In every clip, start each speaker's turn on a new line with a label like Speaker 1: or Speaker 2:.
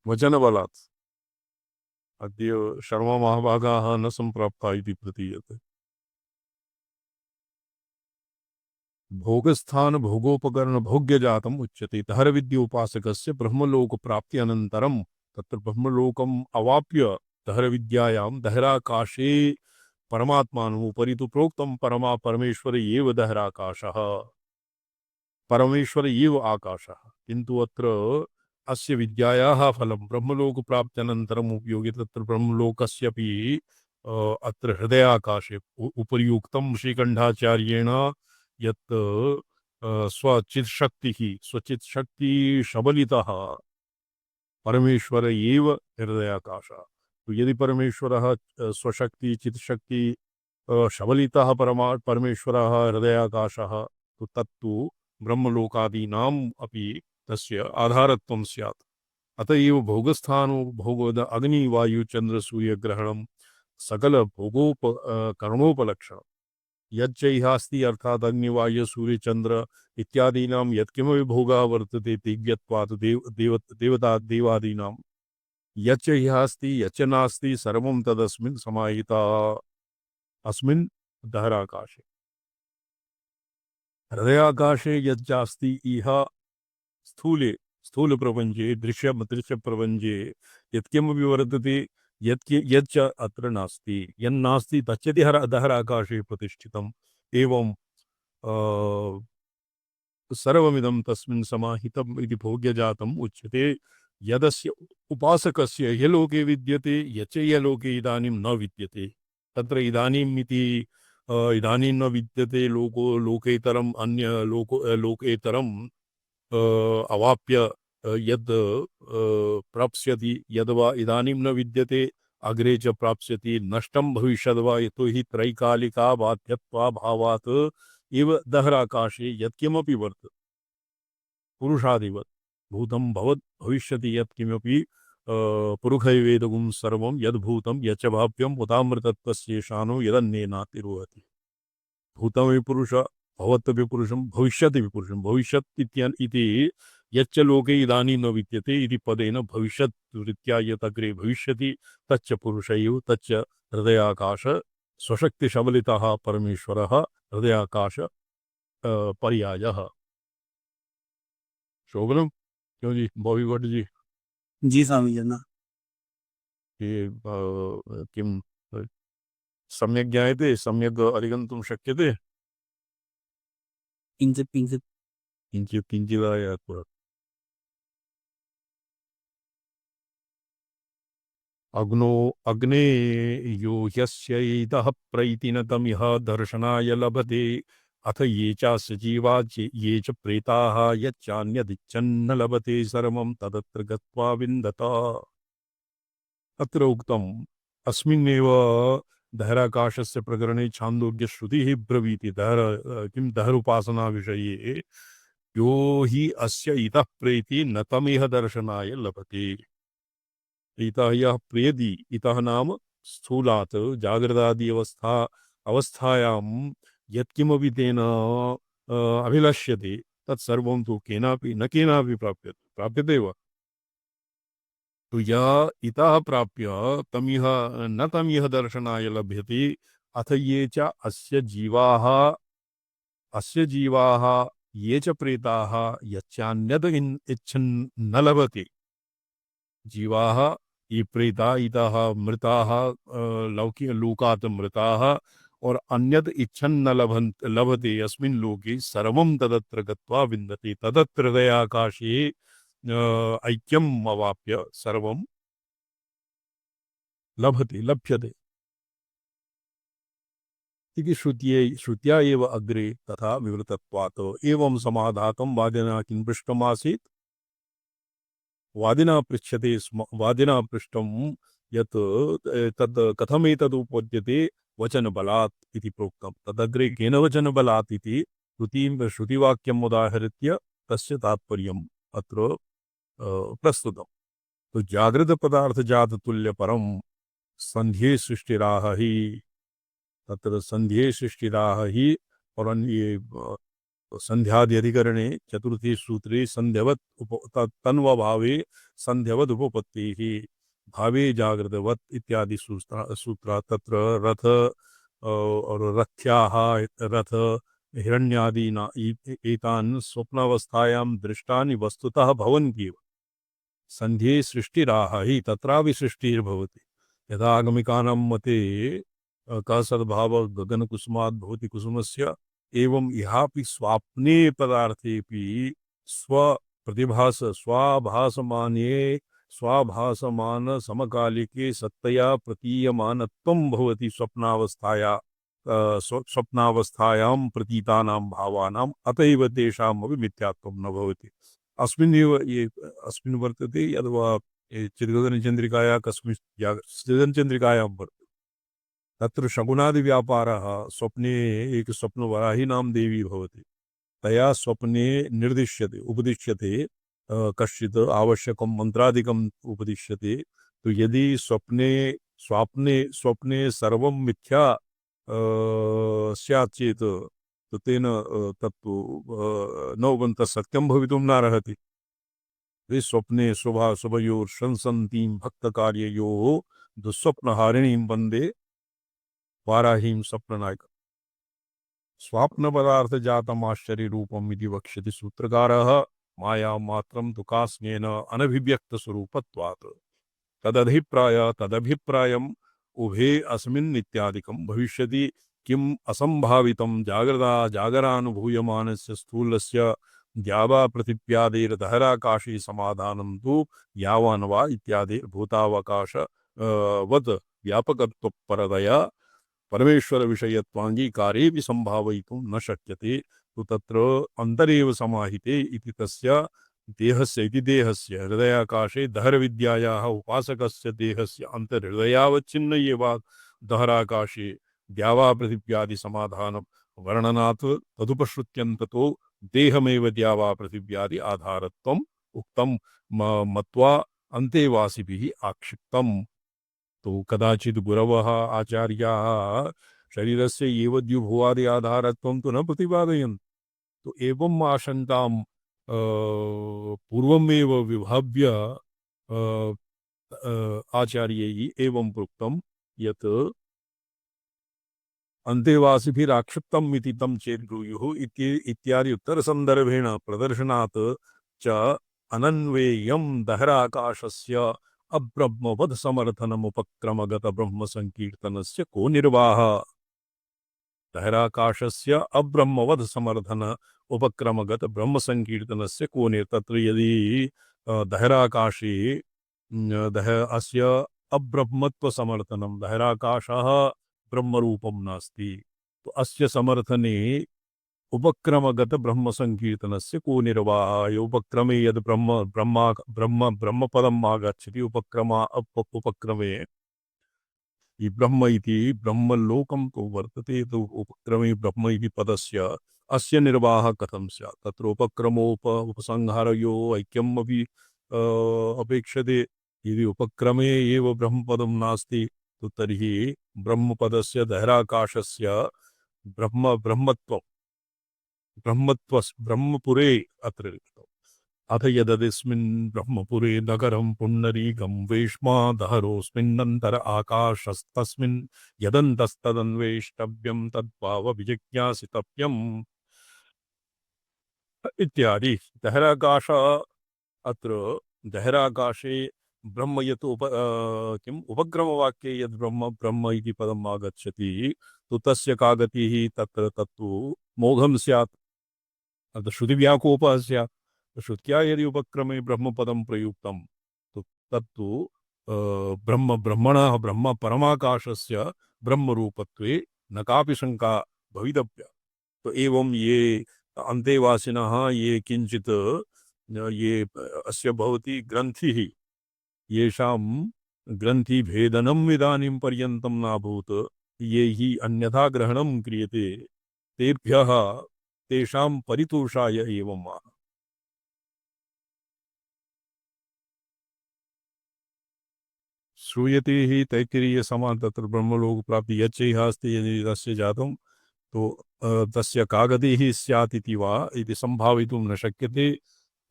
Speaker 1: वचनबलात् अद्य शर्ममहाभागाः न सम्प्राप्ता इति प्रतीयते। भोगस्थान भोगोपकरण भोग्य जातम उच्यते। दहर विद्योपासकस्य ब्रह्मलोक प्राप्ति अनंतरम तत्र ब्रह्मलोकम अवाप्य दहर विद्यायां दहराकाशे परमात्मानुपरि तु प्रोक्तम परमा परमेश्वर एव दहराकाशः परमेश्वर एव आकाशः किन्तु अत्र अस्य विद्यायाः फलं ब्रह्मलोक प्राप्त्यनन्तरम् उपयोगे तत्र ब्रह्मलोकस्यपि अत्र हृदयाकाशे उपर्युक्तं श्रीकण्ठाचार्येण यत् स्वचित्शक्ति सबलितः परमेश्वर एव हृदयाकाशः। तो यदि परमेश्वरः स्वशक्ति चित्शक्ति सबलितः परमेश्वरः हृदयाकाशः तो तत्तु ब्रह्मलोकादीनाम् अपि तस्य आधारत्वं स्यात्। अत एव भोगस्थानो भोगोद अग्नि वायु चंद्र सूर्य ग्रहणं सकल कर्मोपलक्षणं यच्चैहास्ति अर्थात अग्नि वायु सूर्य चंद्र इत्यादीनां यत्किमपि भोगः वर्तते दिव्यत्वात् देवादीनां यच्चैहास्ति यच्च नास्ति सर्वं तदस्मिन् समाहितः अस्मिन् दहराकाशे। हृदयाकाशे यच्चास्ति इह स्थूले स्थूल प्रपंचे दृश्य प्रपंचे यत्किमपि वर्तते यच्च अत्र नास्ति यन्नास्ति तच्चति दहराकाशे प्रतिष्ठितम् एवं सर्वमिदं तस्मिन् समाहितम् इति भोग्यजातम् उच्यते। यदस्य उपासकस्य यलोके विद्यते यच्च यलोके इदानीं न विद्यते तत्र इदानीम् इति इदानीं न विद्यते लोकेतरम् अन्य लोकेतरम् अवाप्य यद् प्राप्स्यति यद्वा इदानीं न विद्यते अग्रे च प्राप्स्यति नष्टं भविष्यद्वा यतो हि त्रैकालिका बाध्यत्वा भावात् एव दहराकाशे यत्किमपि वर्तते पुरुषादिवत् भूतं भवत् भविष्यति यत्किमपि पुरुषैवेदगुं सर्वं यद्भूतं यच्च भाव्यं उदामृतत्वस्येषानो यदन्येनातिरोहति। भूतमपि पुरुष भवत्तपि पुरुषं भविष्यति पुरुषं भविष्यत् इति यच्च लोके इदानीं न विद्यते इति पदेन भविष्यत् रीत्या यत् अग्रे भविष्यति तच्च पुरुष एव तच्च हृदयाकाश स्वशक्तिशबलितः परमेश्वरः हृदयाकाश पर्यायः। शोभनम क्यों जी बॉबी भट्ट जी?
Speaker 2: जी स्वामी जना
Speaker 1: ये किं सम्यक् ज्ञायते सम्यक् अधिगन्तुं शक्यते?
Speaker 2: किंचित किंचित
Speaker 1: किञ्चित् किञ्चिदायात् अग्नो अग्ने यो ह्यस्यैतः प्रैतिन तमिह दर्शनाय लभते अथ ये चास्य जीवा ये च प्रेताः यच्चान्यदिच्छन्न लभते सर्वं तदत्र गत्वा विन्दत। अत्र उक्तम् अस्मिन्नेव दहराकाशस्य प्रकरणे छान्दोग्य श्रुतिः ब्रवीति किं दहरुपासना विषये यो हि अस्य इतः प्रेति न तमिह दर्शनाय लभते। इतः यः प्रियति इतः नाम स्थूलात् जागृतादि अवस्थायां यत्किमपि तेन अभिलष्यते तत्सर्वं तु केनापि न केनापि प्राप्यते वा। तो यः इतः प्राप्य तमिह न तमिह दर्शनाय लभ्यते अथ ये च अस्य जीवाः ये च प्रेताः यच्चान्यद् इच्छन् न लभते। जीवाः ये प्रेता इतः मृताः लौकिक लोकात् मृताः और अन्यद इच्छन् न लभते अस्मिन् लोके सर्वं तदत्र गत्वा विन्दते तदत्र हृदयाकाशे ऐक्यम् अवाप्य सर्वं लभ्यते इति श्रुत्या एव अग्रे तथा विवृतत्वात्। एवं समाधातं वादिना किं पृष्टमासीत् वादिना पृच्छते स्म वादिना पृष्टं यत् तद् कथमेतदुपद्यते वचनबलात् इति प्रोक्तं तदग्रे केन वचनबलात् इति श्रुतिवाक्यम् उदाहृत्य तस्य तात्पर्यम् अत्र प्रस्तुतम्। तो जागृत पदार्थ जात तुल्य परम संध्ये सृष्टिराह ही तत्र संध्ये सृष्टिराह ही और ये तो संध्यादि अधिकरणे चतुर्थे सूत्रे संध्यवत तन्व भावे संध्यवत उपपत्ति ही भावे जागृतवत इत्यादि सूत्र तत्र रथ और रथ्याः रथ हिरण्यादीना एतान् स्वप्नावस्थायां दृष्टानि वस्तुतः भवन्त्येव संध्ये सृष्टिराह हि तत्रापि सृष्टिर्भवति यथा आगमिकानां मते कः सद्भावः गगनकुसुमात् भवति कुसुमस्य एवं इहापि स्वाप्ने पदार्थेपि स्वप्रतिभास स्वाभासमाने स्वाभासमान समकालिके सत्तया प्रतीयमानत्वं भवति स्वप्नावस्थायां प्रतीतानां भावानाम् अतएव तेषामपि मिथ्यात्वं न भवति अस्मिन्नेव ये अस्मिन् वर्तते अथवा चिद्गगनचन्द्रिकाया कस्मिन् चिदनचन्द्रिकायां वर्तते तत्र शकुनादिव्यापारः स्वप्ने एक स्वप्नवराही नाम देवी भवति तया स्वप्ने निर्दिश्यते उपदिश्यते कश्चित् आवश्यकं मन्त्रादिकम् उपदिश्यते तो यदि स्वप्ने सर्वं मिथ्या स्यात् चेत् तो तेन तत्तु न सत्यं भवितुं नार्हति स्वप्ने शुभयोर्शंसन्तीं भक्तकार्ययोः दुःस्वप्नहारिणीं वन्दे वाराहीं स्वप्ननायक स्वाप्न पदार्थ जातम आश्चर्य रूपम इति वक्ष्यति सूत्रकारः माया मात्रं तु कास्नेन अनभिव्यक्त स्वरूपत्वात् तदभिप्रायम् उभे अस्मिन् इत्यादिकं भविष्यति किम् असंभावितं जागरानुभूयमानस्य स्थूलस्य द्यावा प्रतिप्यादेर्दहराकाशे समाधानं तु यावान् वा इत्यादिर्भूतावकाश वत् व्यापकत्वपरतया परमेश्वर विषयत्वांगीकारे भी संभावयितुं न शक्यते तो तत्र अंतरेव समाहिते इति तस्य देहस्य इति देहस्य हृदयाकाशे दहरविद्यायाः उपासकस्य देहस्य अंतर्हृदयावच्छिन्न एव दहराकाशे द्यावा पृथिव्यादि समाधान वर्णनात् तदुपश्रुत्यन्ततो देहमेव द्यावा पृथिव्यादि आधारत्वम् उक्तं मत्वा अन्तेवासिभिः आक्षिप्तम् तो कदाचित् गुरवः आचार्याः शरीरस्य एव द्युभुवादि आधारत्वं तु न प्रतिपादयन् तो एवम् आशंकां पूर्वमेव विभाव्य आचार्यैः एवं प्रोक्तं यत् अन्तेवासिभिराक्षिप्तम् इति तं चेत् ब्रूयुः इत्यादि उत्तरसन्दर्भेण प्रदर्शनात् च अनन्वेयं दहराकाशस्य अब्रह्मवद समर्थनमुपक्रमगत ब्रह्म संकीर्तनस्य को निर्वाह दहराकाशस्य अब्रह्मवद समर्थन उपक्रमगत ब्रह्म संकीर्तनस्य को तत्र यदि दहराकाशे अस्य अब्रह्मत्व समर्थनं दहराकाशः ब्रह्मरूपं नास्ति तो अस्य समर्थने उपक्रमगत ब्रह्म संकीर्तनस्य को निर्वाह उपक्रमे यद ब्रह्म ब्रह्मा ब्रह्म ब्रह्मपदम् आगच्छति उपक्रमे ये ब्रह्म इति ब्रह्मलोकं तो वर्तते तो उपक्रमे ब्रह्म इति पदस्य अस्य निर्वाह कथं स्यात् तत्र उपसंहारयोः ऐक्यम् अपि अपेक्षते यदि उपक्रमे एव ब्रह्मपदं नास्ति तो तर्हि ब्रह्मपदस्य दहराकाशस्य ब्रह्मत्वं ब्रह्मपुरे अत्र लिखितम् अथ यदस्मिन् ब्रह्मपुरे नगरं पुण्डरीकं वेश्मादहरोऽस्मिन्नन्तर आकाशस्तस्मिन् यदन्तस्तदन्वेष्टव्यं तद्भावविजिज्ञासितव्यम् इत्यादि दहराकाश अत्र दहराकाशे ब्रह्म यत् किम् उपक्रमवाक्ये यद् ब्रह्म ब्रह्म इति पदम् आगच्छति तो तस्य का गतिः तत्र तत्तु मोघं स्यात् अतः श्रुतिव्याकोपः स्यात् श्रुत्या यदि उपक्रमे ब्रह्मपदं प्रयुक्तं तो तत्तु ब्रह्मणः ब्रह्म परमाकाशस्य ब्रह्मरूपत्वे न कापि शंका भवितव्या तो एवं ये अन्तेवासिनः ये किंचित् ये अस्य भवति ग्रन्थिः येषां ग्रन्थिभेदनम् इदानीं पर्यन्तं नाभूत् ये हि अन्यथा ग्रहणं क्रियते तेभ्यः तेषां परितोषाय एवम् आह श्रूयते हि तैत्तिरीय समान तत्र ब्रह्मलोक प्राप्ति यच्चैह अस्ति यदि तस्य जातं तो तस्य कागदिः स्यात् इति वा इति सम्भावितुं न शक्यते।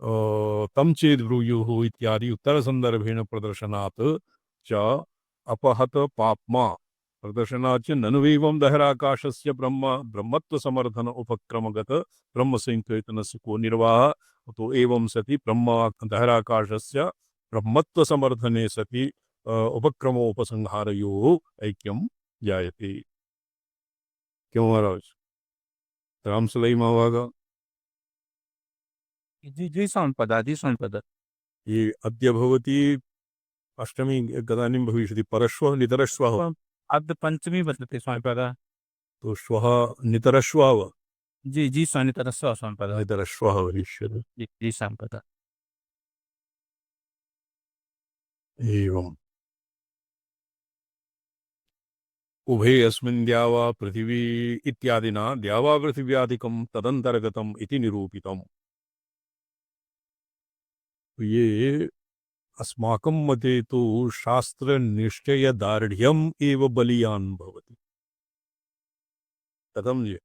Speaker 1: तं चेद् ब्रूयुः इत्यादि उत्तरसन्दर्भेण प्रदर्शनात् च अपहत पाप्मा प्रदर्शनात् च ननुवैवं दहराकाशस्य ब्रह्मत्वसमर्थन उपक्रमगत ब्रह्मसंकेतनस्य को निर्वाहः। तो एवं सति ब्रह्म दहराकाशस्य ब्रह्मत्वसमर्थने सति उपक्रमोपसंहारयोः ऐक्यं जायते। क्यों महाराज? राम सलाई मावागा
Speaker 2: जी संपदा जी संपदा।
Speaker 1: ये अद्य भवति अष्टमी गदानीं भविष्यति, परश्वः नितरश्वः।
Speaker 2: अब पंचमी बदलते संपदा।
Speaker 1: तो श्वः नितरश्वः
Speaker 2: जी जी स्वामी तरह स्व संपदा।
Speaker 1: नितरश्वः भविष्यति।
Speaker 2: जी जी संपदा।
Speaker 1: एवम् उभे अस्मिन् द्यावा पृथिवी इत्यादिना द्यावा पृथिव्यादिकं तदन्तर्गतम् इति निरूपितम्। ये अस्माकं मते तु शास्त्रनिश्चयदार्ढ्यम् एव बलीयान् भवति। कथं ये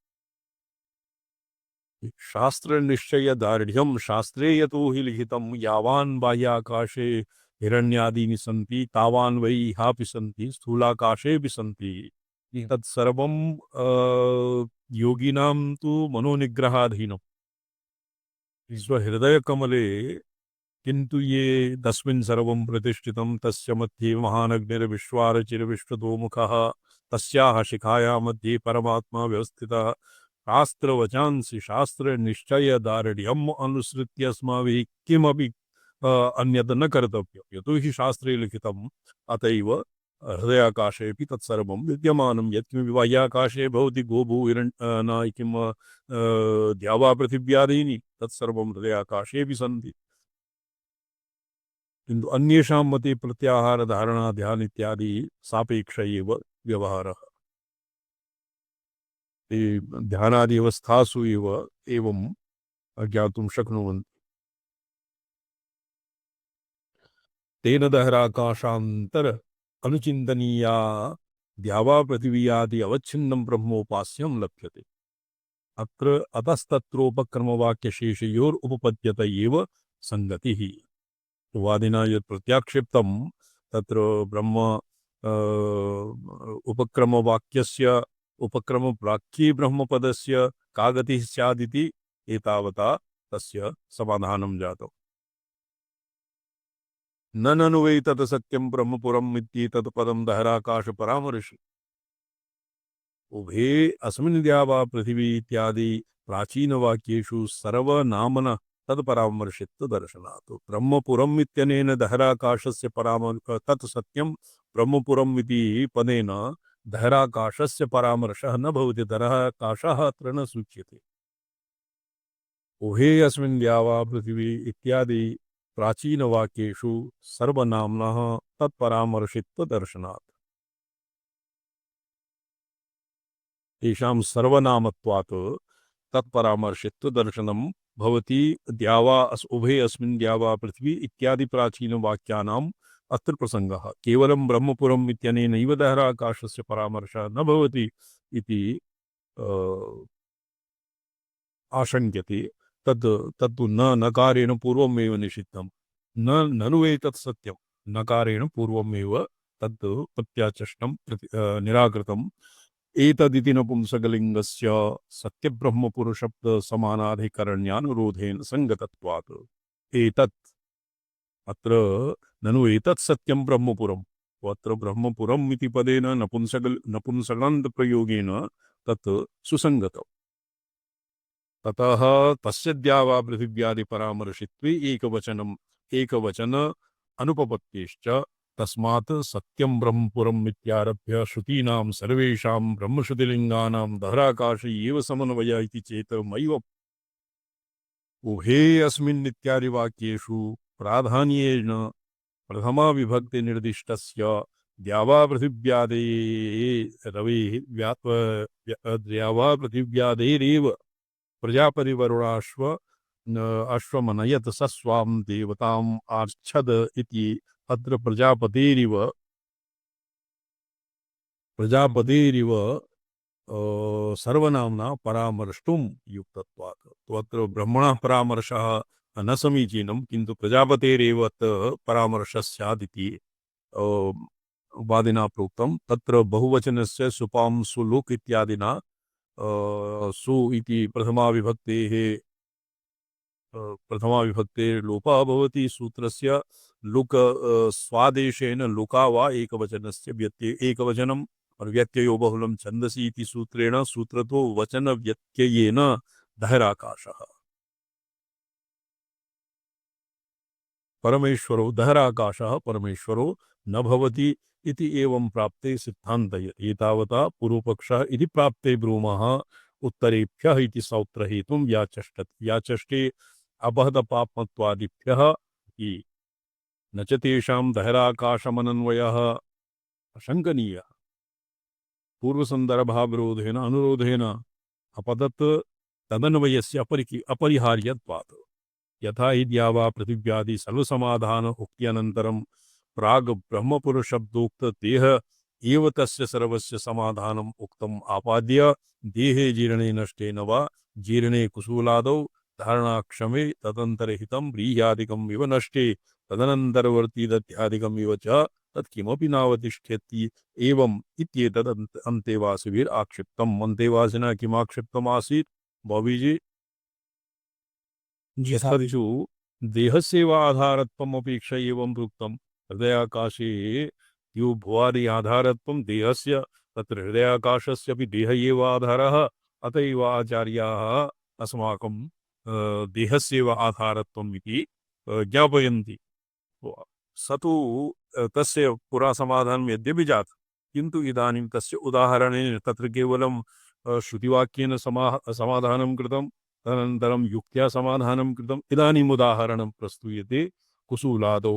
Speaker 1: शास्त्रनिश्चयदार्ढ्यं शास्त्रे यतो हि लिखितं यावान् बाह्याकाशे हिरण्यादीनि सन्ति तावान् वै इहापि सन्ति स्थूलाकाशेऽपि सन्ति। तत्सर्वं योगिनां तु मनोनिग्रहाधीनम्। स्वहृदयकमले किन्तु ये तस्मिन् सर्वं प्रतिष्ठितं तस्य मध्ये महानग्निर्विश्वारचिरविश्वतोमुखः तस्याः शिखायाः मध्ये परमात्मा व्यवस्थितः। शास्त्रवचांसि शास्त्रनिश्चयदार्ढ्यम् अनुसृत्य अस्माभिः किमपि अन्यत् न कर्तव्यं। यतो हि शास्त्रे लिखितम् अतएव हृदयाकाशेऽपि तत्सर्वं विद्यमानं। यत्किमपि बाह्याकाशे भवति गोभूहिरण्य किं द्यावा पृथिव्यादीनि तत्सर्वं हृदयाकाशेऽपि सन्ति। किन्तु अन्येषां मते प्रत्याहार धारणा ध्यान इत्यादि सापेक्ष एव व्यवहारः। ते ध्यानादि अवस्थासु एव एवं ज्ञातुं शक्नुवन्ति। तेन दहराकाशान्तर अनुचिन्तनीया द्यावा पृथिव्यादि अवच्छिन्नं ब्रह्मोपास्यं लभ्यते। अत्र अतस्तत्रोपक्रमवाक्यशेषयोर् उपपद्यत एव संगतिः। वादिना यत् प्रत्याक्षिप्तं तत्र ब्रह्म उपक्रमवाक्यस्य उपक्रमवाक्ये ब्रह्मपदस्य का गतिः स्यादिति एतावता तस्य समाधानं जातम्। न ननु वै तत् सत्यं ब्रह्मपुरम् इत्येतत् पदं दहराकाश परामर्शि। उभे अस्मिन् द्यावा पृथिवी इत्यादि प्राचीनवाक्येषु सर्वनामन तत्परामर्शित्व दर्शनात्। ब्रह्मपुरम् इत्यनेन दहराकाशस्य तत् सत्यं ब्रह्मपुरम् इति पदेन दहराकाशस्य परामर्शः न भवति। दहराकाशः अत्र न सूच्यते। उभे अस्मिन् द्यावा पृथिवी इत्यादि प्राचीनवाक्येषु सर्वनाम्नः तत्परामर्शित्व दर्शनात्। तेषां सर्वनामत्वात् तत्परामर्शित्व दर्शनं भवति। द्यावा उभे अस्मिन् द्यावा पृथ्वी इत्यादि प्राचीनवाक्यानाम् अत्र प्रसंगः। केवलं ब्रह्मपुरम् इत्यनेनैव दहराकाशस्य परामर्शः न भवति इति आशङ्क्यते। तत्तु न नकारेण पूर्वमेव निषिद्धं। ननु एतत् सत्यं नकारेण पूर्वमेव तत् प्रत्याचष्टं निराकृतम्। एतदिति नपुंसकलिङ्गस्य सत्यब्रह्मपुरुषब्द समानाधिकरण्यानुरोधेन संगतत्वात्। एतत् अत्र ननु एतत् सत्यं ब्रह्मपुरम्। अत्र ब्रह्मपुरम् इति पदेन नपुंसकान्त प्रयोगेन तत् सुसंगतम्। ततः तस्य द्यावा पृथिव्यादि परामर्शित्वे एकवचन अनुपपत्तिश्च तस्मात् सत्यं ब्रह्मपुरम् इत्यारभ्य श्रुतीनां सर्वेषां ब्रह्मश्रुतिलिङ्गानां दहराकाश एव समन्वय इति चेतमैव उभे अस्मिन् इत्यादि वाक्येषु प्राधान्येन प्रथमा विभक्ति निर्दिष्टस्य द्यावा पृथिव्यादे द्यावा पृथिव्यादेरेव प्रजापतिवरुणाश्व अश्वमनयत स स्वां देवताम् आर्च्छद इति अत्र प्रजापतेरिव सर्वनाम्ना परामर्ष्टुं युक्तत्वात्। तो अत्र ब्रह्मणः परामर्शः न समीचीनं, किन्तु प्रजापतेरेव अत्र परामर्शः स्यादिति अ, वादिना प्रोक्तं। तत्र बहुवचनस्य सुपां सुलुक् इत्यादिना सु इति प्रथमा विभक्तेः लोपः भवति। सूत्रस्य लुक स्वादेशेन लुका वा एकवचनस्य व्यत्यय एकवचनम् और व्यत्ययो बहुलं छन्दसि इति सूत्रेण सूत्रतो वचन व्यत्ययेन दहराकाशः परमेश्वरो दहराकाशः परमेश्वरो न भवति इति एवं प्राप्ते सिद्धान्तय एतावता पूर्वपक्षः इति प्राप्ते ब्रूमः उत्तरेभ्यः इति सौत्रहेतुं व्याचष्टे अपहतपाप्मत्वादिभ्यः इति न च तेषां दहराकाशमनन्वयः अशङ्कनीयः पूर्वसन्दर्भाविरोधेन अनुरोधेन अपदत् तदन्वयस्य अपरिहार्यत्वात् यथा हि द्यावा पृथिव्यादि सर्वसमाधान उक्त्यनन्तरं प्राग ब्रह्मपुरुषब्दोक्त देह एव तस्य सर्वस्य समाधानम् उक्तम् आपाद्य देहे जीर्णे नष्टे न वा जीर्णे कुशूलादौ धारणाक्षमे तदन्तरहितं व्रीह्यादिकम् इव नष्टे तदनन्तरवर्ती दध्यादिकम् इव च तत्किमपि नावतिष्ठति एवम् इत्येतद् अन्तेवासिभिर् आक्षिप्तम्। अन्तेवासिना किम् आक्षिप्तम् आसीत् बॉबीजी? यथादिषु देहस्यैव आधारत्वम् अपेक्षा एवं प्रोक्तम्। हृदयाकाशे यो भुवादि आधारत्वं देहस्य, तत्र हृदयाकाशस्यपि देह एव आधारः। अत एव आचार्याः अस्माकं देहस्यैव आधारत्वम् इति ज्ञापयन्ति। स तु तस्य पुरा समाधानं यद्यपि जातं, किन्तु इदानीं तस्य उदाहरणेन तत्र केवलं श्रुतिवाक्येन समाधानं कृतं, तदनन्तरं युक्त्या समाधानं कृतम्। इदानीम् उदाहरणं प्रस्तूयते कुसूलादौ।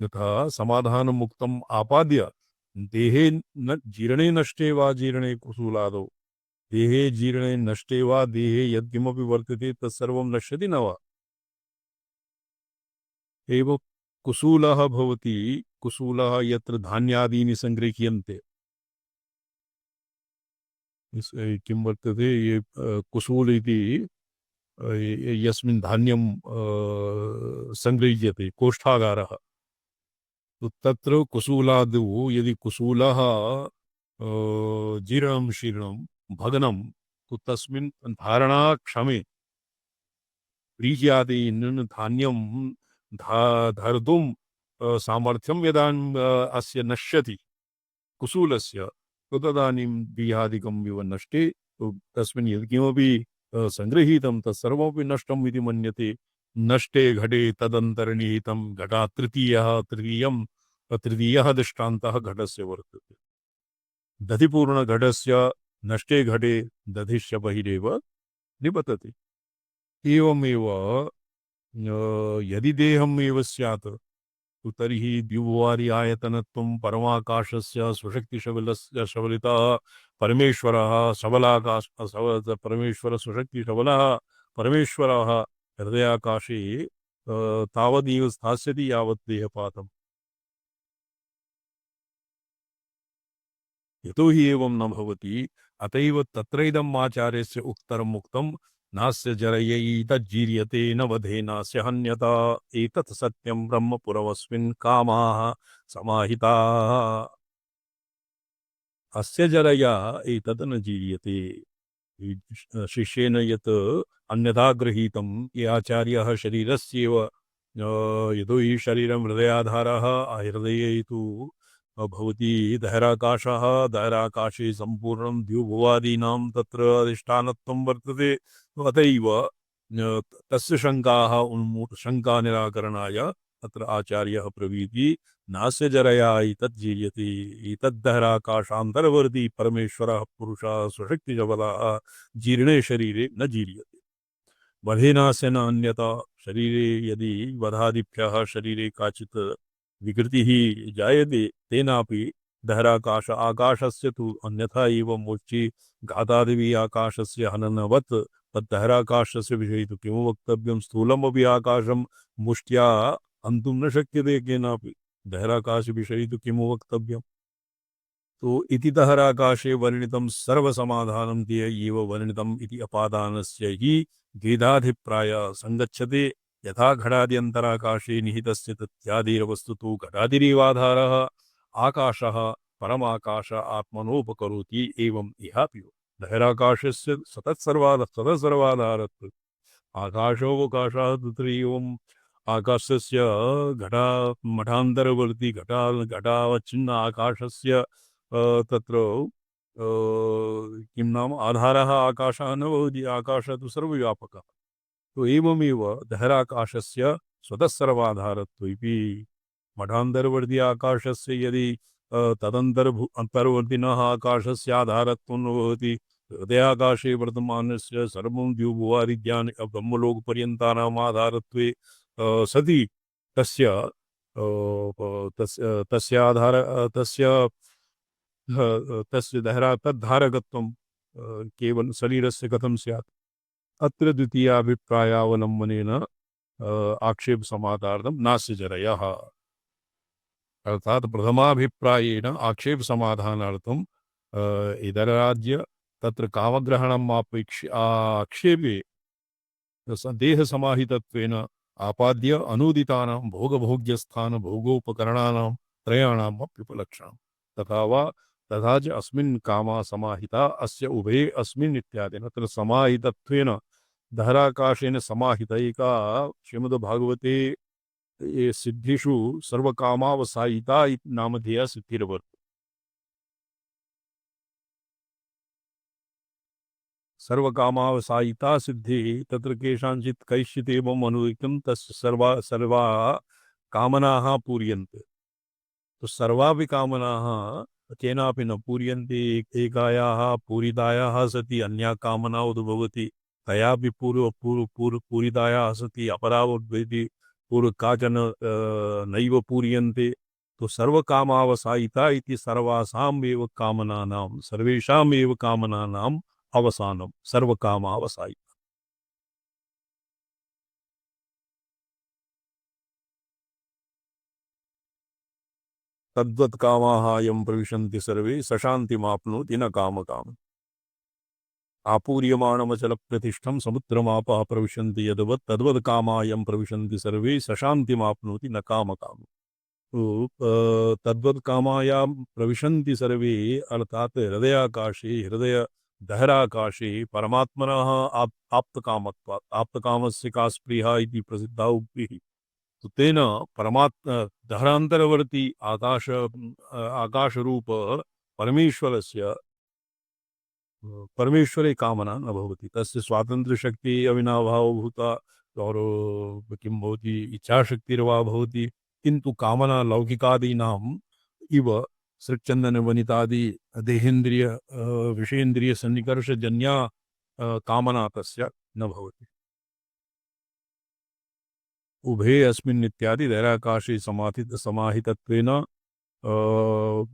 Speaker 1: यथा समाधानम् उक्तम् आपाद्य देहे न जीर्णे नष्टे वा जीर्णे कुसूलादौ, देहे जीर्णे नष्टे वा देहे यद्किमपि वर्तते तत्सर्वं नश्यति न वा? एव कुसूलः भवति, कुसूलः यत्र धान्यादीनि सङ्गृह्यन्ते, किं वर्तते ये कुसूल इति यस्मिन् धान्यं सङ्गृह्यते कोष्ठागारः। तो तत्र कुसूलादौ यदि कुसूलः जीर्णं शीर्णं भग्नं, तो तस्मिन् धारणाक्षमे व्रीह्यादीन् धान्यं धर्तुं सामर्थ्यं यदा अस्य नश्यति कुसूलस्य, तो तदानीं व्रीह्यादिकम् इव नष्टे, तो तस्मिन् यत्किमपि सङ्गृहीतं तत्सर्वमपि नष्टम् इति मन्यते। नष्टे घटे तदन्तर्निहितं घटात् तृतीयः दृष्टान्तः घटस्य वर्तते। दधिपूर्णघटस्य नष्टे घटे दधिश्च बहिरेव निपतति। एवमेव यदि देहम् एव स्यात्, तो तर्हि द्युवारि आयतनत्वं परमाकाशस्य सुशक्तिशबलस्य सबलितः परमेश्वरः परमेश्वर सुशक्तिशबलः परमेश्वरः हृदयाकाशे तावदेव स्थास्यति यावत् देहपातम्। यतो हि एवं न भवति, अतएव तत्रैदम् आचार्यस्य उत्तरम् उक्तं नास्य जरयैतज्जीर्यते न वधेनास्य हन्यता एतत् सत्यं ब्रह्म पुरवस्मिन् कामाः समाहिताः। अस्य जरया एतत् न जीर्यते। शिष्येन यत् अन्यथा गृहीतं ये आचार्यः शरीरस्येव यतो हि शरीरं हृदयाधारः, हृदये तु भवति दहराकाशः, दहराकाशे सम्पूर्णं द्युभुवादीनां तत्र अधिष्ठानत्वं वर्तते। अत एव तस्य शङ्कानिराकरणाय तत्र आचार्यः ब्रवीति नास्य जरया एतत् जीर्यते एतद्धराकाशान्तर्वर्ती परमेश्वरः पुरुषः स्वशक्तिजबलः जीर्णे शरीरे न जीर्यते। वधेनास्य न अन्यथा। शरीरे यदि वधादिभ्यः शरीरे काचित् विकृतिः जायते तेनापि दहराकाश आकाशस्य तु अन्यथा एव मोक्षे घातादिभिः आकाशस्य हननवत् तद्धराकाशस्य विषये तु किं वक्तव्यं। स्थूलमपि आकाशं मुष्ट्या हन्तुं न शक्यते केनापि, दहराकाशविषये तु किं वक्तव्यम्। तो इति दहराकाशे वर्णितं सर्वसमाधानं ध्येय एव वर्णितम् इति अपादानस्य हि भेदाभिप्राय संगच्छते। यथा घटाद्यन्तराकाशे निहितस्य तथ्यादिरवस्तुतो घटादिरेवाधारः आकाशः परमाकाश आत्मनोपकरोति एवं इहापि दहराकाशस्य सतत्सर्वाधारत्व आकाशोऽवकाशः तत्र एवं आकाशस्य घटा मठान्तरवर्ती घटावच्छिन्न आकाशस्य तत्र किं नाम आधारः आकाशः न भवति। आकाशः तु सर्वव्यापकः। तो एवमेव दहराकाशस्य स्वतः सर्वाधारत्व इति मठान्तरवर्ती आकाशस्य यदि अन्तर्वर्तिनः आकाशस्य आधारत्वं न भवति हृदयाकाशे वर्तमानस्य सर्वं द्युभुवादिज्ञान ब्रह्मलोकपर्यन्तानाम् आधारत्वे सति तस्य तस्य आधार तस्य तद्धारकत्वं केवलं शरीरस्य कथं स्यात्। अत्र द्वितीयाभिप्रायावलम्बनेन आक्षेपसमाधानं नास्य जरयः। अर्थात प्रथमाभिप्रायेण आक्षेप समाधानार्थम इतरराज्य तत्र कामग्रहणम् आक्षेपे देह समाहितत्वेन आपाद्य अनुदितानां भोगभोग्यस्थान भोगोपकरणानां त्रयाणाम् अप्युपलक्षणम् तथा वा तथा च अस्मिन् कामा समाहिता अस्य उभे अस्मिन् इत्यादि तत्र समाहितत्वेन दहराकाशेन समाहितैका श्रीमद्भागवते ये सिद्धिषु सर्वकामावसायिता इति नामधेया सिद्धिर्वर्तते। सर्वकामावसायिता सिद्धि तत्र केषाञ्चित् कैश्चित् एवम् अनुदितं तस्य सर्वा कामनाः पूर्यन्ते। तो सर्वापि कामनाः केनापि न पूर्यन्ते। एकायाः पूरितायाः सति अन्या कामना उद्भवति तयापि पूरितायाः सति अपरा उद्भवति पूर्व काचन नैव पूर्यन्ते। तो सर्वकामावसायिता इति सर्वासाम् एव कामनानां सर्वेषाम् एव कामनानाम् अवसानं सर्वकामावसायिता। तद्वत् कामाः यं प्रविशन्ति सर्वे सशान्तिमाप्नोति न कामकाम। आपूर्यमाणमचलप्रतिष्ठं समुद्रमापः प्रविशन्ति यद्वत् तद्वत् कामा यं प्रविशन्ति सर्वे सशान्तिमाप्नोति न कामकाम। तो तद्वत् कामायां प्रविशन्ति सर्वे अर्थात हृदयाकाशे हृदय दहराकाशे परमात्मनः आप्तकामत्वात् आप्तकामस्य का स्पृहा इति प्रसिद्धा उक्तिः। तो तेन दहरान्तरवर्ती आकाशरूप परमेश्वरस्य परमेश्वरे कामना न भवति। तस्य स्वातन्त्र्यशक्ति अविनाभावभूता और किं भवति इच्छाशक्तिर्वा भवति किन्तु कामना लौकिकादीनाम् इव सृक्चन्दनवनितादि देहेन्द्रिय विषयेन्द्रिय सन्निकर्षजन्या कामना तस्य न भवति। उभे अस्मिन् इत्यादि दहराकाशे समाहितत्वेन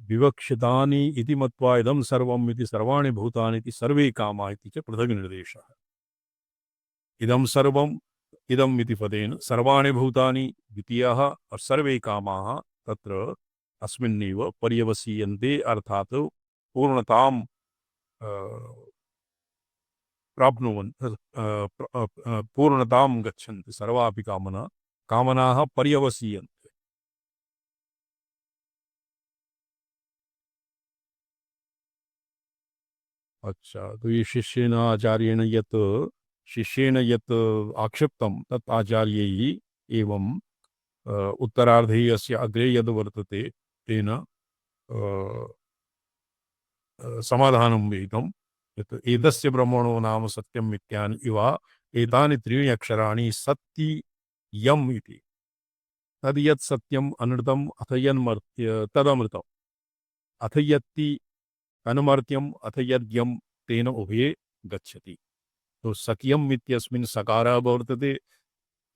Speaker 1: विवक्षितानि इति मत्वा इदं सर्वम् इति सर्वाणि भूतानि इति सर्वे कामा इति च पृथक् निर्देशः। इदं सर्वम् इदम् इति पदेन सर्वाणि भूतानि द्वितीयः और सर्वे कामाः तत्र अस्मिन्नेव पर्यवसीयन्ते अर्थात् पूर्णतां पूर्णतां गच्छन्ति। सर्वापि कामनाः पर्यवसीयन्ते। अच्छा, तो ये शिष्येन आचार्येण यत् आक्षिप्तं तत् आचार्यैः एवं उत्तरार्धे अस्य अग्रे यद् वर्तते तेन समाधानं विहितं यत् एतस्य ब्रह्मणो नाम सत्यम् इत्यानि इव एतानि त्रीणि अक्षराणि सत्ति यम् इति तद् यत् सत्यम् अनृतम् अथ यन्मर्त्य तदमृतम् अथ यत्ति अनुमर्त्यम् अथ यज्ञं तेन उभये गच्छति। तो सक्यम् इत्यस्मिन् सकारः वर्तते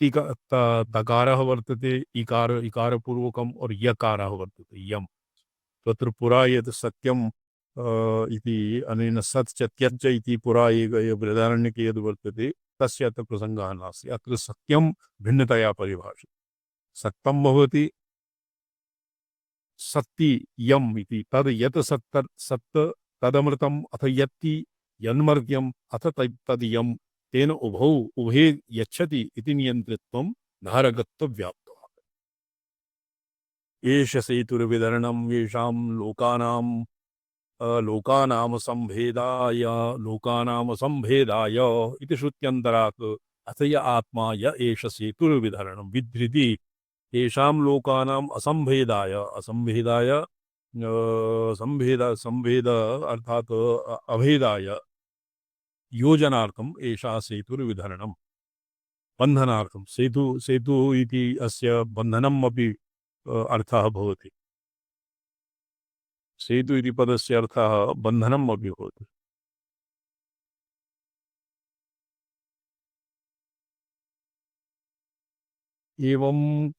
Speaker 1: तकारः वर्तते इकारपूर्वकम् और यकारः वर्तते यम्। तत्र पुरा यत् सत्यम् इति अनेन सत् च त्यज इति पुरा बृहदारण्यके यद् वर्तते तस्य अत्र प्रसङ्गः नास्ति। अत्र सत्यं भिन्नतया परिभाषितं। सत्यं भवति सत्ति यम् इति तद् यत् सत्त तदमृतम् अथ यत्ति यन्मर्त्यम् अथ तद् यम् तेन उभे यच्छति इति नियन्त्रित्वं धारकत्वव्याप्तम्। एष सेतुर्विधरणं येषां लोकानां संभेदाय इति श्रुत्यन्तरात् अथ य आत्मा य एष सेतुर्विधरणं विधृति येषां लोकानाम् असंभेदाय संभेद अर्थात अभेदाय योजनार्थम् एषा सेतुर्विधरणं बन्धनार्थं सेतु इति अस्य बन्धनम् अपि अर्थः भवति। सेतु इति पदस्य अर्थः बन्धनम् अपि भवति। एवं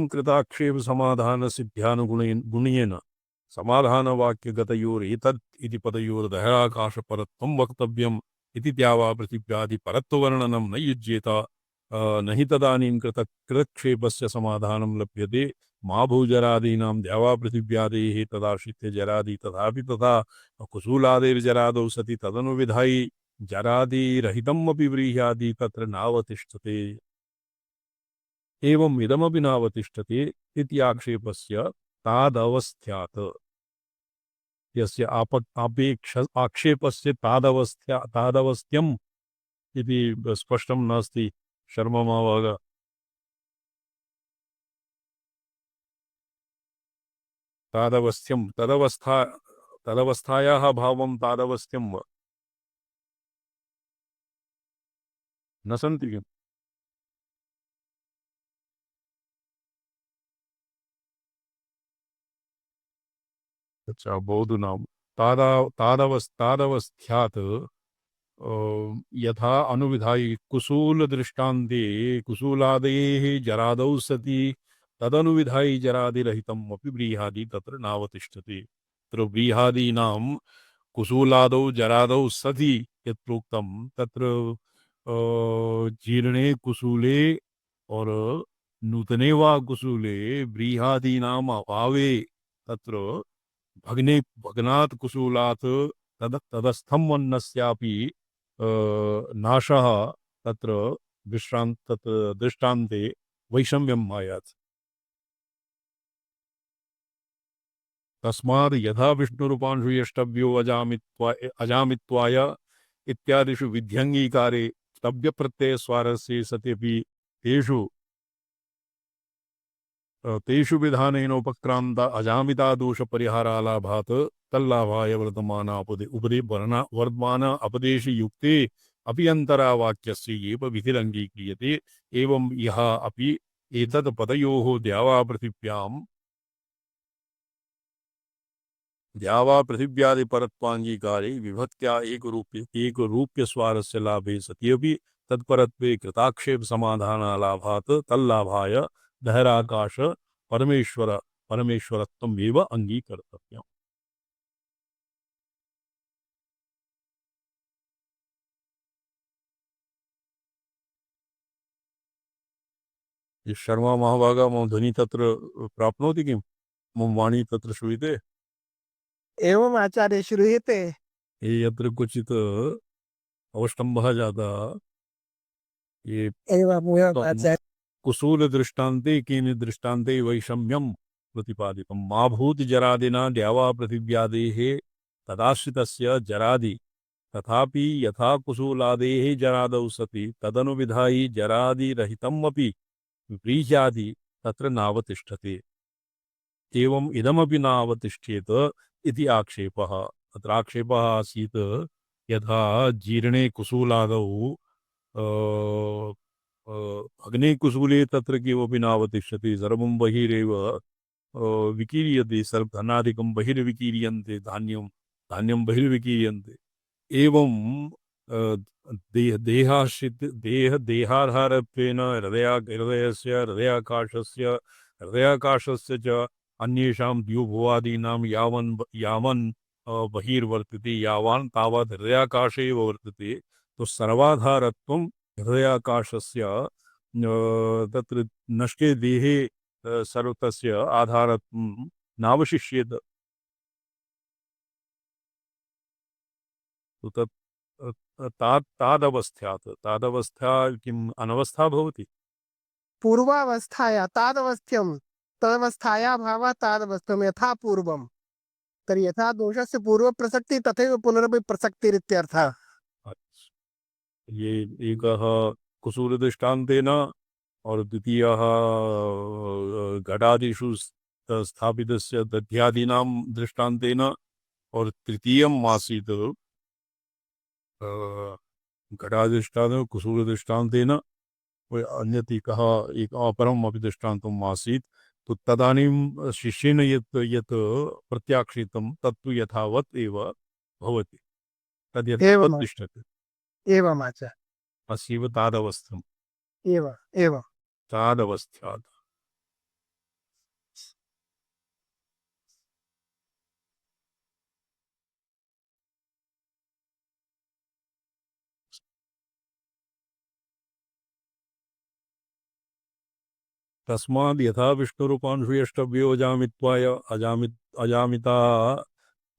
Speaker 1: कृताक्षेप समाधान सिद्ध्यानुगुणेन समाधानवाक्यगतयोरेतद् इति पदयोर्दहराकाशपरत्वं वक्तव्यम् इति द्यावा पृथिव्यादि परत्ववर्णनं न युज्येत न हि तदानीं कृतक्षेपस्य समाधानं लभ्यते मा भूजरादीनां द्यावा पृथिव्यादेः तदाश्रित्य जरादि तथापि तथा कुसूलादेर्जरादौ सति तदनुविधायि जरादिरहितम् अपि व्रीह्यादि तत्र नावतिष्ठते। एवं इदमपि नावतिष्ठते इति आक्षेपस्य तादवस्थ्यात् यस्य आक्षेपस्य तादवस्थ्यम् इति स्पष्टं नास्ति शर्ममावाग। तादवस्थ्यं तदवस्थायाः भावं तादवस्थ्यं न सन्ति किम्? अच्छा बहु नाम तादवस्थ्यात् यथा अनुविधायि कुसूल दृष्टान्ते कुसूलादेः जरादौ सति तदनुविधायि जरादिरहितम् अपि व्रीहादि तत्र नावतिष्ठति। तत्र व्रीहादीनां कुसूलादौ जरादौ सति यत् प्रोक्तं तत्र जीर्णे कुसूले और नूतने वा कुसूले व्रीहादीनाम् अभावे तत्र भग्नात् कुसूलात् तदस्थं वन्नस्यापि नाशः तत्र दृष्टान्ते वैषम्यम् आयात्। तस्माद् यथा विष्णुरूपांशु यष्टव्यो अजामित्वाय इत्यादिषु विध्यङ्गीकारे तव्यप्रत्ययस्वारस्य सत्यपि तेषु विधानेनोपक्रान्त अजामितादोषपरिहारालाभात् तल्लाभाय वर्तमान अपदेशयुक्ते अपि अन्तरावाक्यस्य एव विधिरङ्गीक्रियते। एवं यः अपि एतत् पदयोः द्यावा पृथिव्यादिपरत्वाङ्गीकारे विभक्त्या एकरूप्यस्वारस्य लाभे सत्यपि तत्परत्वे कृताक्षेपसमाधानालाभात् तल्लाभाय दहराकाश परमेश्वरत्वम् एव अंगीकर्तव्यम्। शर्मा महाभागा मम ध्वनि तत्र प्राप्नोति किम्? मम वाणी तत्र श्रूयते?
Speaker 3: एवम् आचार्य श्रूयते।
Speaker 1: यत्र क्वचित् अवष्टम्भः जातः। ये
Speaker 3: एवम् आचार्य
Speaker 1: कुसूल दृष्टान्ते केन दृष्टान्ते वैषम्यं प्रतिपादितं मा भूत जरादिना द्यावा पृथिव्यादेः तदाश्रितस्य जरादि तथापि यथा कुसूलादेः जरादौ सति तदनुविधायि जरादिरहितम् अपि व्रीह्यादि तत्र नावतिष्ठते। एवम् इदमपि नावतिष्ठेत इति आक्षेपः। अत्र आक्षेपः आसीत् यथा जीर्णे कुसूलादौ भग्ने कुसूले तत्र किमपि नावतिष्ठति सर्वं बहिरेव विकीर्यते धनादिकं बहिर्विकीर्यन्ते धान्यं बहिर्विकीर्यन्ते। एवं देहाधारत्वेन हृदयाकाशस्य च अन्येषां द्युभुवादीनां यावन् बहिर्वर्तते यावान् तावत् हृदयाकाशे एव वर्तते। तो सर्वाधारत्वं हृदयाकाशस्य तत्र नष्टे देहे सर्वतस्य आधारत्वं नावशिष्येत। तो तादवस्था किम् अनवस्था भवति।
Speaker 3: पूर्वावस्थाया तादवस्थ्यं तदवस्थाया भावः तादवस्थं यथा पूर्वं तर्हि यथा दोषस्य पूर्वप्रसक्तिः तथैव पुनरपि प्रसक्तिरित्यर्थः।
Speaker 1: अच्छा, ये एकः कुसूलदृष्टान्तेन और द्वितीयः घटादिषु स्थापितस्य दध्यादीनां दृष्टान्तेन और तृतीयम् आसीत् घटादृष्टान्तेन कुसूलदृष्टान्तेन अन्यत् एकः एक अपरम् अपि दृष्टान्तम् आसीत्। तो तदानीं शिष्येन यत् यत् प्रत्याक्षितं तत्तु यथावत् एव भवति, तद् यथावत्
Speaker 3: एवम्
Speaker 1: तिष्ठति।
Speaker 3: एवम् आचार्य,
Speaker 1: अस्यैव तादवस्थम्,
Speaker 3: एवम् एवम्।
Speaker 1: तादवस्थ्यात्। तस्माद् यथा विष्णुरूपांशु यष्टव्यो अजामित्वाय अजामिता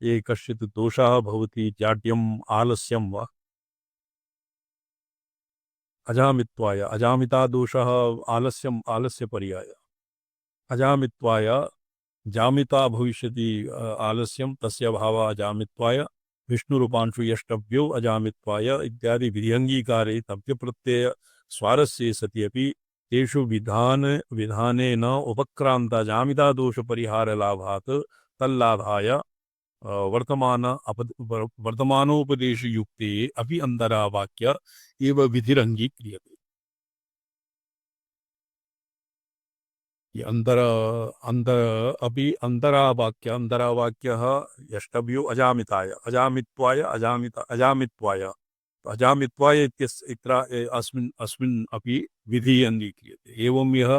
Speaker 1: ये कश्चित् दोषः भवति, जाड्यम् आलस्यं वा, अजामित्वाय अजामिता दोषः आलस्यम् आलस्यपर्याय, अजामित्वाय जामिता भविष्यति आलस्यं तस्य भावः अजामित्वाय विष्णुरूपांशु यष्टव्यो अजामित्वाय इत्यादि विधिअङ्गीकारे तव्यप्रत्यय स्वारस्ये सति अपि तेषु विधानेन उपक्रान्त जामिता दोषपरिहारलाभात् तल्लाभाय वर्तमानोपदेशयुक्ते अपि अन्तरावाक्य एव विधिरङ्गीक्रियते। अंतर अंतर अपि अंतरावाक्यः यष्टव्यो अजामिताय अजामित्वाय अजामित्वाय अजामित्वाय इत्यस्य अस्मिन् अस्मिन् अपि विधिः अङ्गीक्रियते। एवं यः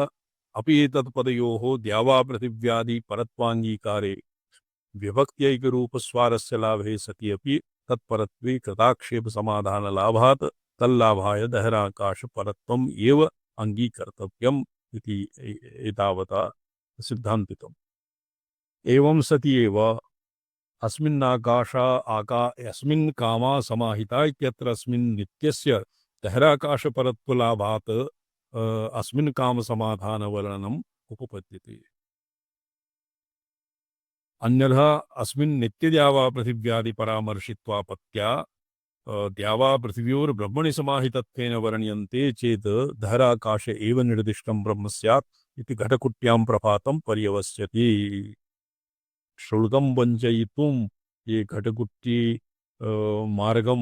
Speaker 1: अपि एतत्पदयोः द्यावा पृथिव्यादि परत्वाङ्गीकारे विभक्त्यैकरूपस्वारस्य लाभे सति अपि तत्परत्वे कृताक्षेपसमाधानलाभात् तल्लाभाय दहराकाशपरत्वम् एव अङ्गीकर्तव्यम् इति एतावता सिद्धान्तितम्। एवं सति एव अस्मिन् कामा समाहिता इत्यत्र अस्मिन् नित्यस्य दहराकाशपरत्वलाभात् अस्मिन् कामसमाधानवर्णनम् उपपद्यते। अन्यथा अस्मिन् नित्यद्यावा पृथिव्यादि परामर्शित्वापत्या द्यावा पृथिव्योर्ब्रह्मणि समाहितत्वेन वर्ण्यन्ते चेत् दहराकाश एव निर्दिष्टं ब्रह्म स्यात् इति घटकुट्यां प्रभातं पर्यवस्यति। शुल्कं वञ्चयितुं ये घटकुट्टी मार्गं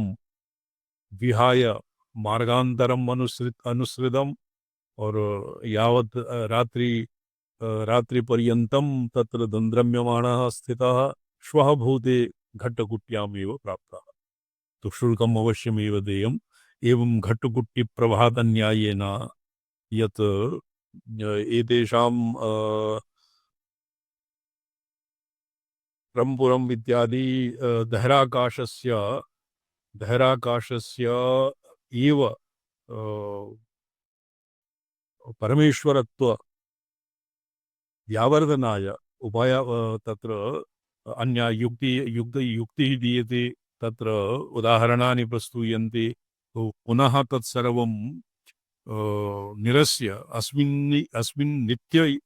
Speaker 1: विहाय मार्गान्तरम् अनुसृतम् और यावत् रात्रिपर्यन्तं तत्र दन्द्रम्यमाणः स्थितः श्वः भूते घट्टकुट्यामेव प्राप्तः। तो शुल्कम् अवश्यमेव देयम्। एवं घट्टकुट्टी प्रभातन्यायेन यत् एतेषां रंपुरम् इत्यादि दहराकाशस्य एव परमेश्वरत्व व्यावर्धनाय उपाय तत्र अन्या युक्तिः दीयते, तत्र उदाहरणानि प्रस्तूयन्ते। तो पुनः तत्सर्वं निरस्य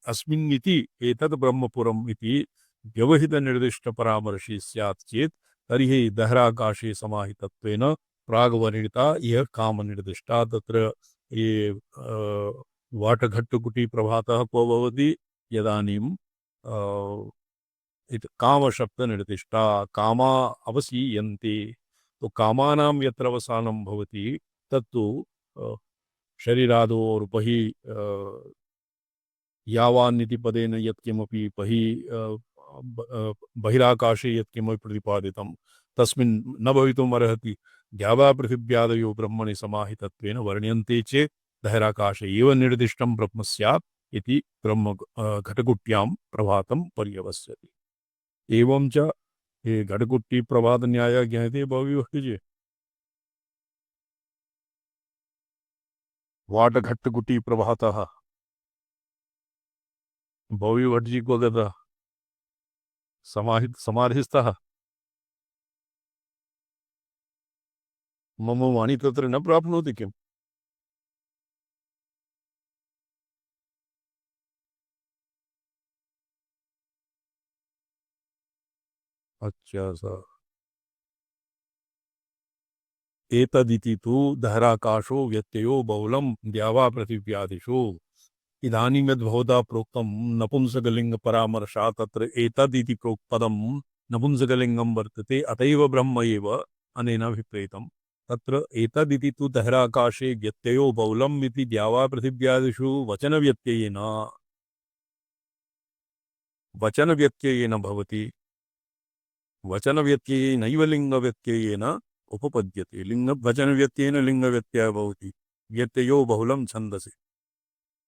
Speaker 1: अस्मिन्निति एतद् ब्रह्मपुरम् इति व्यवहितनिर्दिष्टपरामर्शे स्यात् चेत् तर्हि दहराकाशे समाहितत्वेन प्राग्वर्णिता इह कामनिर्दिष्टा। तत्र ये वाटघट्टकुटी प्रभातः को भवति यदानीं कामशब्दनिर्दिष्टा कामा अवसीयन्ते। तो कामानां यत्र अवसानं भवति तत्तु शरीरादौ और यावान्निति पदेन यत्किमपि बहिराकाशे यत्किमपि प्रतिपादितं तस्मिन् न भवितुम् अर्हति। द्यावा पृथिव्यादयो ब्रह्मणि समाहितत्वेन वर्ण्यन्ते चेत् दहराकाशे एव निर्दिष्टं ब्रह्म स्यात् इति ब्रह्म घटकुट्यां प्रभातं पर्यवस्यति। एवं च ये घटकुट्टी प्रभात न्याय ज्ञायते भविष्य वाट घट्टकुटी प्रभातः भोवी भट्जी को दता समाधिस्थः मम वाणी तत्र न प्राप्नोति किम्? अच्छा सा एतदिति तु दहराकाशो व्यत्ययो बहुलं द्यावा पृथिव्यादिषु इदानीं यद् भवता प्रोक्तं नपुंसकलिङ्गपरामर्शात् तत्र एतदिति प्रोक्तपदं नपुंसकलिङ्गं वर्तते अतैव ब्रह्म एव अनेन अभिप्रेतं तत्र एतदिति तु दहराकाशे व्यत्ययो बहुलम् इति द्यावा पृथिव्यादिषु वचनव्यत्ययेन भवति वचनव्यत्ययेनैव लिङ्गव्यत्ययेन उपपद्यते वचनव्यत्ययेन लिङ्गव्यत्ययः भवति व्यत्ययो बहुलं छन्दसि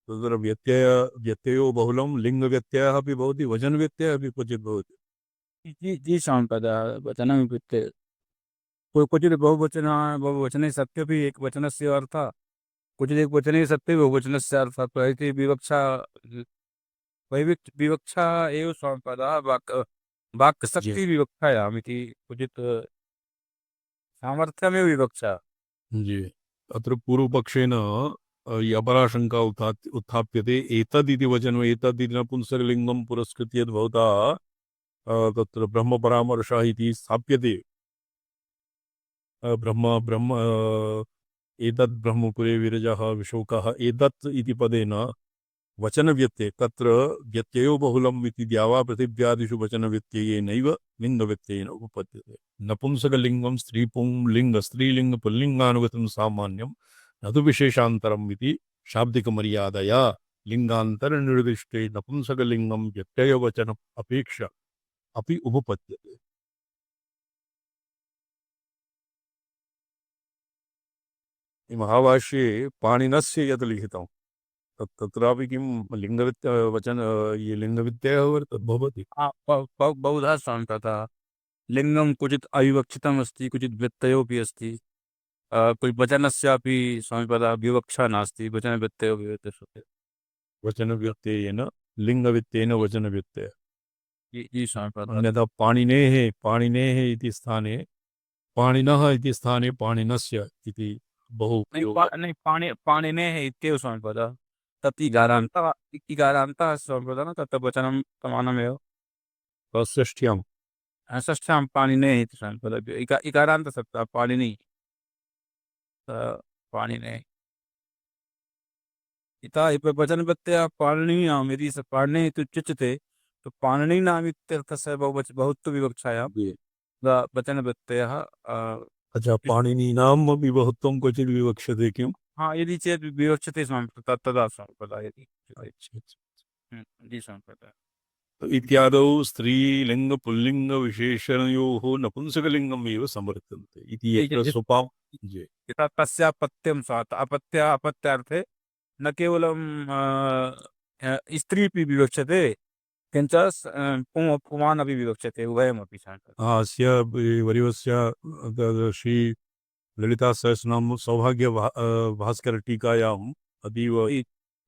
Speaker 1: तत्र व्यत्ययो बहुलं लिङ्गव्यत्ययः अपि भवति वचनव्यत्ययः अपि क्वचित् भवति
Speaker 2: जी जी स्वामिपदा वचनं वित्ते क्वचित् बहुवचने सत्यपि एकवचनस्य अर्थः क्वचित् एकवचने सत्ये बहुवचनस्य अर्थः तो इति विवक्षा एव स्वामिपदा वाक्शक्ति विवक्षायाम् इति क्वचित् सामर्थ्यमेव विवक्षा
Speaker 1: जी अत्र पूर्वपक्षेन अपरा शङ्का उत्थाप्यते एतदिति वचनम् एतदिति नपुंसकलिङ्गं पुरस्कृत्य यद् भवता तत्र ब्रह्मपरामर्शः इति स्थाप्यते ब्रह्म ब्रह्म एतद् ब्रह्मपुरे विरजः विशोकः एतत् इति पदेन वचनव्यत्यये तत्र व्यत्ययो बहुलम् इति द्यावा पृथिव्यादिषु वचनव्यत्ययेनैव लिङ्गव्यत्ययेन उपपद्यते नपुंसकलिङ्गं स्त्रीलिङ्गपुल्लिङ्गानुगतं सामान्यं न तु विशेषान्तरम् इति शाब्दिकमर्यादया लिङ्गान्तरनिर्दिष्टे नपुंसकलिङ्गं व्यत्ययवचनम् अपेक्ष अपि उपपद्यते महाभाष्ये पाणिनस्य यत् लिखितं तत्रापि किं वचन ये लिङ्गव्यत्ययः भवति
Speaker 2: बहुधा स्वामिपदा लिङ्गं क्वचित् अविवक्षितम् अस्ति क्वचित् व्यत्ययोऽपि अस्ति कोई वचनस्यापि स्वामिपदा विवक्षा नास्ति वचनव्यत्ययो विवक्षते
Speaker 1: वचनव्यत्ययेन लिङ्गव्यत्ययेन वचनव्यत्ययः
Speaker 2: जी स्वामिपदा
Speaker 1: अन्यथा पाणिनेः इति स्थाने पाणिनः इति स्थाने पाणिनस्य इति बहु
Speaker 2: नहीं पाणिनेः इत्येव स्वामिपदा तत् इकारान्तः स्वामिपदा न तत् वचनं समानमेव
Speaker 1: षष्ठ्याम्
Speaker 2: षष्ठ्यां पाणिनेः इति स्वामिपदा इकारान्तसप्तः पाणिनि पाणिनेः इता वचनव्यत्ययः पाणिनीनां यदि पाणिनेः इति उच्यते तो पाणिनीनाम् इत्यर्थस्य बहुत्वविवक्षायां वचनव्यत्ययः
Speaker 1: अच्छा पाणिनीनाम् अपि बहुत्वं क्वचित् विवक्षते किम्?
Speaker 2: हाँ यदि चेत् विवक्षते तदा स्वामिपदा यदि जी स्वामिपदा
Speaker 1: इत्यादौ स्त्रीलिङ्गपुल्लिङ्गविशेषणयोः नपुंसकलिङ्गम् एव समर्थन्ते इति यत्र सोपां
Speaker 2: तस्यापत्यं स्वात् अपत्यार्थे न केवलं स्त्रीपि विवक्षते किञ्च पुमान् अपि विवक्षते उभयमपि
Speaker 1: अस्य वर्यस्य श्री ललितासहस्रनाम सौभाग्य भास्कर टीकायाम् अतीव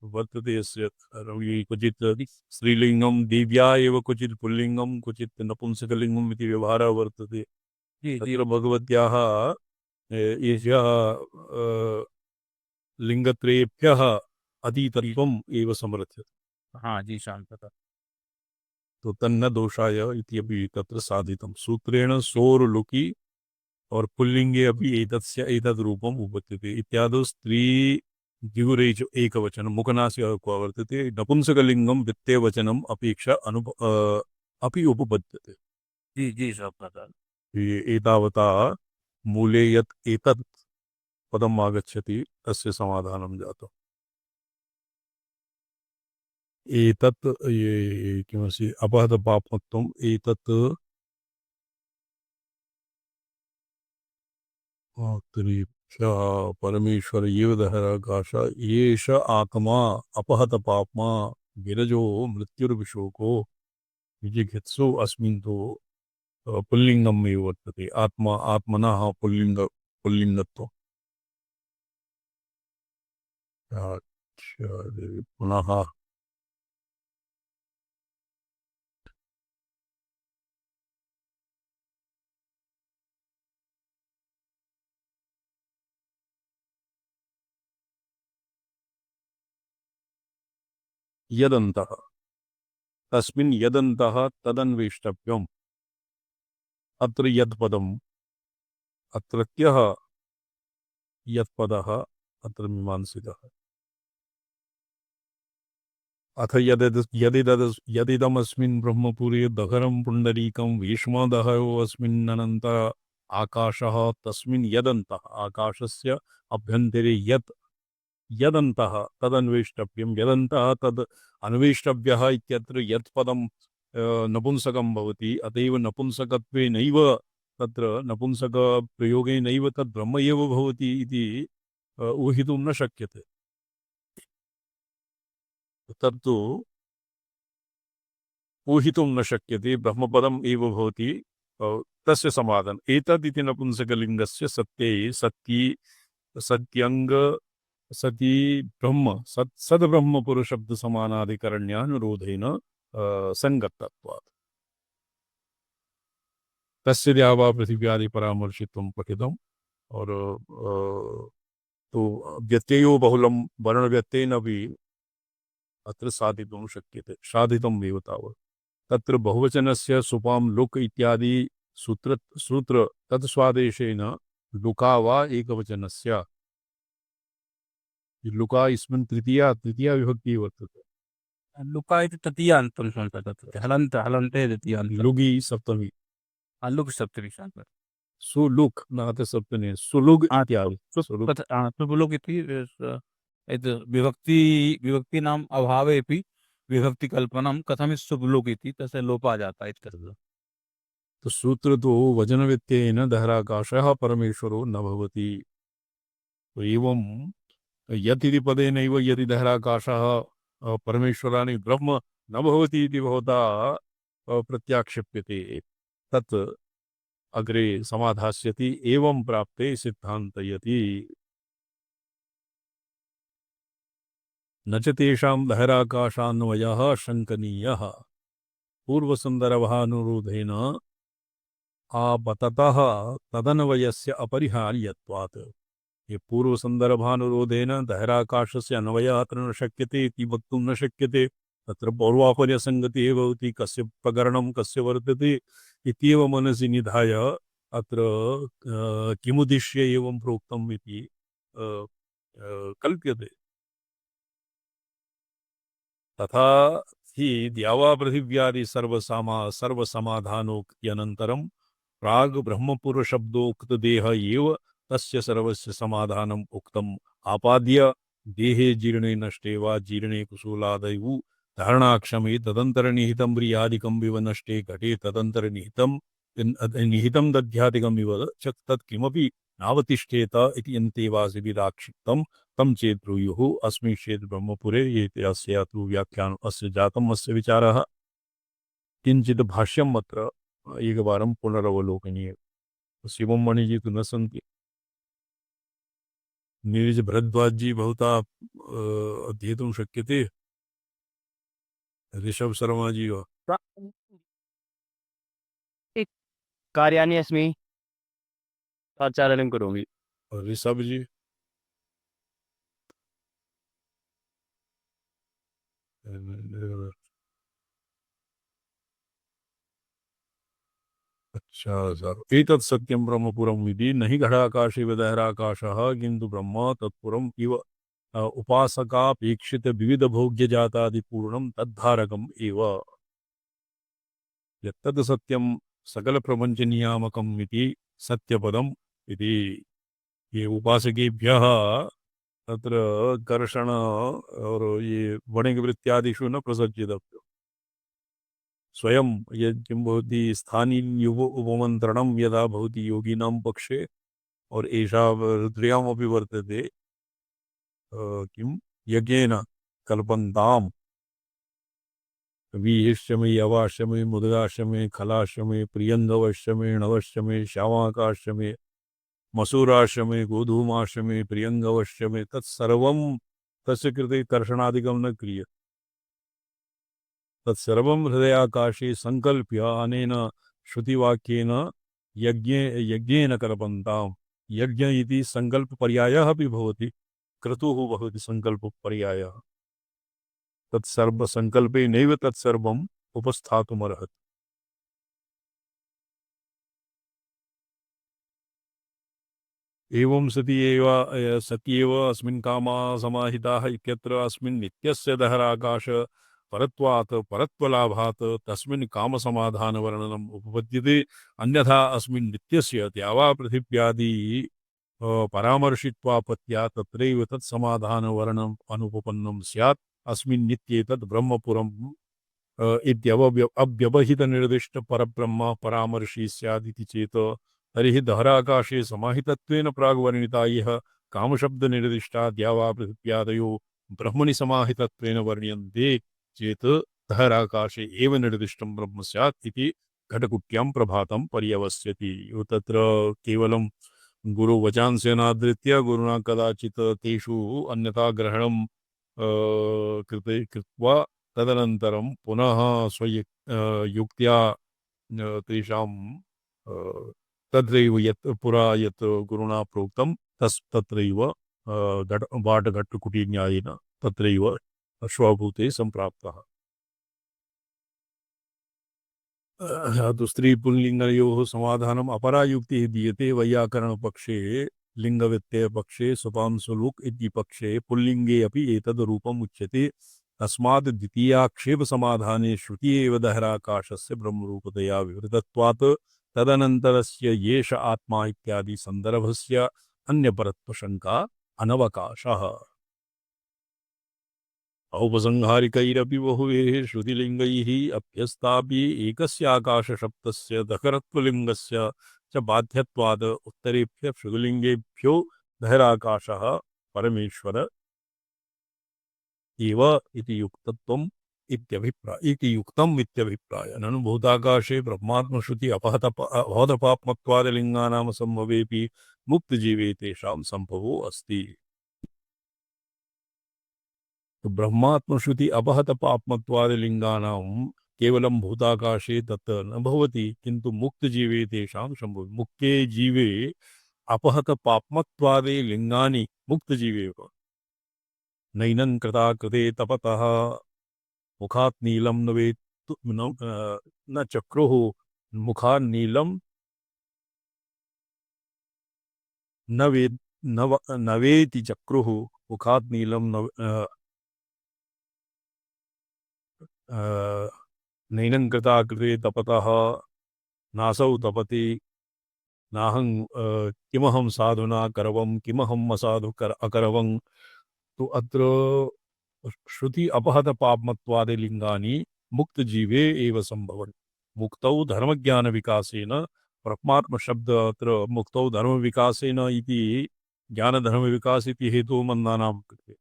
Speaker 1: वर्तते यस्य क्वचित् स्त्रीलिङ्गं देव्या एव क्वचित् पुल्लिङ्गं क्वचित् नपुंसकलिङ्गम् इति व्यवहारः वर्तते तत्र भगवत्याः एषः लिङ्गत्रयेभ्यः अतीतत्वम् एव समर्थ्यते
Speaker 2: हाँ जी शान्तता
Speaker 1: तो तन्न दोषाय इत्यपि तत्र साधितं सूत्रेण सोर्लुकि और पुल्लिंगे अपि एतत् रूपम् उपपद्यते इत्यादौ स्त्री द्विगुरैः च एकवचनं मुखनास्य क्व वर्तते नपुंसकलिङ्गं व्यत्ययवचनम् अपेक्षा अपि उपपद्यते
Speaker 2: जी जी स्वामिपदा
Speaker 1: एतावता मूले यत् एतत् पदम् आगच्छति तस्य समाधानं जातम् एतत् ये किमस्ति अपहतपाप्मत्वम् एतत् परमेश्वर एव दहराकाश एष आत्मा अपहतपाप्मा विरजो मृत्युर्विशोको विजिघित्सो अस्मिन् तु पुल्लिङ्गम् एव वर्तते आत्मनः पुल्लिङ्गत्वम् पुनः यदन्तः तस्मिन् यदन्तः तदन्वेष्टव्यम् अत्र यत्पदम् अत्रत्यः यत्पदः अत्र मीमांसिकः अथ यदिदमस्मिन् ब्रह्मपुरे दहरं पुण्डरीकं भीष्मदहरोऽस्मिन्ननन्त आकाशः तस्मिन् यदन्तः आकाशस्य अभ्यन्तरे यदन्तः तदन्वेष्टव्यं यदन्तः तद् अन्वेष्टव्यः इत्यत्र यत्पदं नपुंसकं भवति अतएव नपुंसकत्वेनैव तत्र नपुंसकप्रयोगेनैव तद् ब्रह्म एव भवति इति ऊहितुं न शक्यते तत्तु ऊहितुं न शक्यते ब्रह्मपदम् एव भवति तस्य समाधानम् एतदिति नपुंसकलिङ्गस्य सत्ये सत्यङ्ग सती ब्रह्म सद्ब्रह्मपुरुषब्दसमानाधिकरण्यानुरोधेन संगतत्वात् तस्य द्यावा पृथिव्यादि परामर्शित्वं पठितम् और तो व्यत्ययो बहुलं वर्णव्यत्येनापि अत्र साधितुं शक्यते साधितमेव तावत् तत्र बहुवचनस्य सुपां लुक् इत्यादि सूत्र तत्स्वादेशेन लुका वा एकवचनस्य लुका इसमें तृतीया विभक्ति वर्तते
Speaker 2: लुका इति तृतीयान्तं संसदते हलन्ते तृतीयान्तं
Speaker 1: लुगी सप्तमी
Speaker 2: लुक् सप्तमी संसदते
Speaker 1: सुलुक नाते सप्तमी सुलुग इत्यादि
Speaker 2: सुलुक् इति यद् विभक्तीनाम् अभावेपि विभक्तिकल्पनं कथं सुलुक् इति तस्य लोपः जाता इत्यर्थः
Speaker 1: तो सूत्र तो वचन व्यत्ययेन दहराकाशः परमेश्वरो न भवति तो एवं यति पदेनैव यदि दहराकाशः परमेश्वराणि ब्रह्म न भवति इति भवता प्रत्याक्षेप्यते तत् अग्रे समाधास्यति एवं प्राप्ते सिद्धान्तयति न च तेषां दहराकाशान्वयः शङ्कनीयः पूर्वसन्दर्भानुरोधेन आपततः तदन्वयस्य अपरिहार्यत्वात् ये पूर्वसन्दर्भानुरोधेन दहराकाशस्य अन्वयः अत्र न शक्यते इति वक्तुं न शक्यते तत्र पौर्वापर्यसङ्गतिः भवति कस्य प्रकरणं कस्य वर्तते इत्येव मनसि निधाय अत्र किमुद्दिश्य एवं प्रोक्तम् इति कल्प्यते तथा हि द्यावा पृथिव्यादि सर्वसमाधानोक्त्यनन्तरं प्राग् ब्रह्मपुरशब्दोक्तदेह एव तस्य सर्वस्य समाधानम् उक्तम् आपाद्य देहे जीर्णे नष्टे वा जीर्णे कुशूलादयु धारणाक्षमे तदन्तरनिहितं व्रियादिकं विव नष्टे घटे तदन्तरनिहितं दध्यादिकमिव च तत्किमपि नावतिष्ठेत इति अन्तेवासिभिराक्षिप्तं तं चेत् ब्रूयुः अस्मिन् चेत् ब्रह्मपुरे ये अस्य तु व्याख्यानम् अस्य जातम् अस्य विचारः किञ्चित् भाष्यम् अत्र एकवारं पुनरवलोकनीयम् शिवं मणिजी तु न सन्ति नीरज भरद्वाज जी भवता अध्येतुं शक्यते ऋषभ शर्मा जी वा
Speaker 4: कार्याणि अस्मि आचारणं करोमि
Speaker 1: और ऋषभ जी अच्छा सर एतत् सत्यं ब्रह्मपुरम् इति न हि घटाकाशे दहराकाशः किन्तु ब्रह्म तत्पुरम् इव उपासकापेक्षित विविध भोग्य जातादिपूर्णं तद्धारकम् एव यत्तद् सत्यं सकल प्रपंच नियामकम् इति सत्यपदम् इति ये उपासकेभ्यः तत्र कर्षण और ये वणिक वृत्त्यादिषु न प्रसज्जितव्यम् स्वयं यद् किं भवति स्थानीयुव उपमन्त्रणं यदा भवति योगिनां पक्षे और एषा रुद्र्यामपि वर्तते किं यज्ञेन कल्पन्ताम् वीहिष्यमे यवाश्यमे मुदगाश्यमे खलाश्यमे प्रियंगवश्यमे नवश्यमे श्यामाकाश्यमे मसूराश्यमे गोधूमाश्यमे प्रियंगवश्यमे तत्सर्वं तस्य कृते कर्षणादिकं न क्रियते तत्सर्वं हृदयाकाशे संकल्प्य अनेन श्रुतिवाक्येन यज्ञेन कल्पन्ताम् यज्ञ इति संकल्पपर्यायः अपि भवति क्रतुः भवति संकल्पपर्यायः तत्सर्व संकल्पे नैव तत्सर्वम् उपस्थातुमर्हति। एवं सत्येव अस्मिन् कामाः समाहिताः इत्यत्र अस्मिन् नित्यस्य दहराकाश परत्वात् परत्वलाभात् तस्मिन् कामसमाधानवर्णनम् उपपद्यते। अन्यथा अस्मिन् नित्यस्य द्यावा पृथिव्यादि परामर्शित्वापत्या तत्रैव तत्समाधानवर्णनम् अनुपपन्नं स्यात्। अस्मिन् नित्ये तद् ब्रह्मपुरम् अव्यवहितनिर्दिष्ट परब्रह्म परामर्शी स्यादिति चेत् तर्हि दहराकाशे समाहितत्वेन प्राग्वर्णिता इह कामशब्दनिर्दिष्टा द्यावा पृथिव्यादयो ब्रह्मणि समाहितत्वेन वर्ण्यन्ते चेत् दहराकाशे एव निर्दिष्टं ब्रह्म स्यात् इति घटकुट्यां प्रभातं पर्यवस्यति। तत्र केवलं गुरुवचांसेनादृत्य गुरुणा कदाचित् तेषु अन्यथा ग्रहणं कृत्वा तदनन्तरं पुनः युक्त्या तेषां तत्रैव यत् पुरा यत् गुरुणा प्रोक्तं तत्रैव बाटघट्टकुटीन्यायेन तत्रैव अश्वाभूते सम्प्राप्तः। तो स्त्री पुल्लिंगयोः समाधानम् अपरा युक्तिः दीयते। वैयाकरणपक्षे लिंगव्यत्ययपक्षे सुपांशुलुक् इति पक्षे पुल्लिंगे अपि एतद् रूपम् उच्यते। तस्मात् द्वितीयाक्षेप समाधाने श्रुति एव दहराकाशस्य ब्रह्मरूपतया विवृतत्वात् तदनन्तरस्य येष आत्मा इत्यादि सन्दर्भस्य अन्यपरत्वशङ्का अनवकाशः। औपसंहारिकैरपि बहुभिः श्रुतिलिङ्गैः अभ्यस्तापि एकस्य आकाशशब्दस्य दहरत्वलिङ्गस्य च बाध्यत्वाद् उत्तरेभ्यः श्रुतिलिङ्गेभ्यो दहराकाशः परमेश्वर एव इति युक्तत्वम् इति युक्तम् इत्यभिप्राय। ननु भूताकाशे ब्रह्मात्मश्रुति अपहतपाप्मत्वादिलिङ्गानां सम्भवेऽपि मुक्तजीवे तेषां सम्भवो अस्ति। तो ब्रह्मात्मश्रुति अपहत पाप्मत्वादिलिङ्गानां केवलं भूताकाशे तत् न भवति, किन्तु मुक्तजीवे तेषां सम्भवति। मुक्ते जीवे अपहत पाप्मत्वादि लिङ्गानि मुक्तजीवे एव। नैनं कृता कृते तपतः मुखात् नीलं न वेत्तु न चक्रुः मुखात् नीलं न वेति चक्रुः मुखात् नीलं नैनं कृता कृते तपतः नासौ तपति नाहं किमहं साधुना करवं किमहम् असाधु अकरवं। तो अत्र श्रुति अपहत पाप्मत्वादि लिङ्गानि मुक्तजीवे एव सम्भवन्ति। मुक्तौ धर्मज्ञानविकासेन परमात्मशब्द अत्र मुक्तौ धर्मविकासेन इति ज्ञानधर्मविकास इति हेतुमन्दानां कृते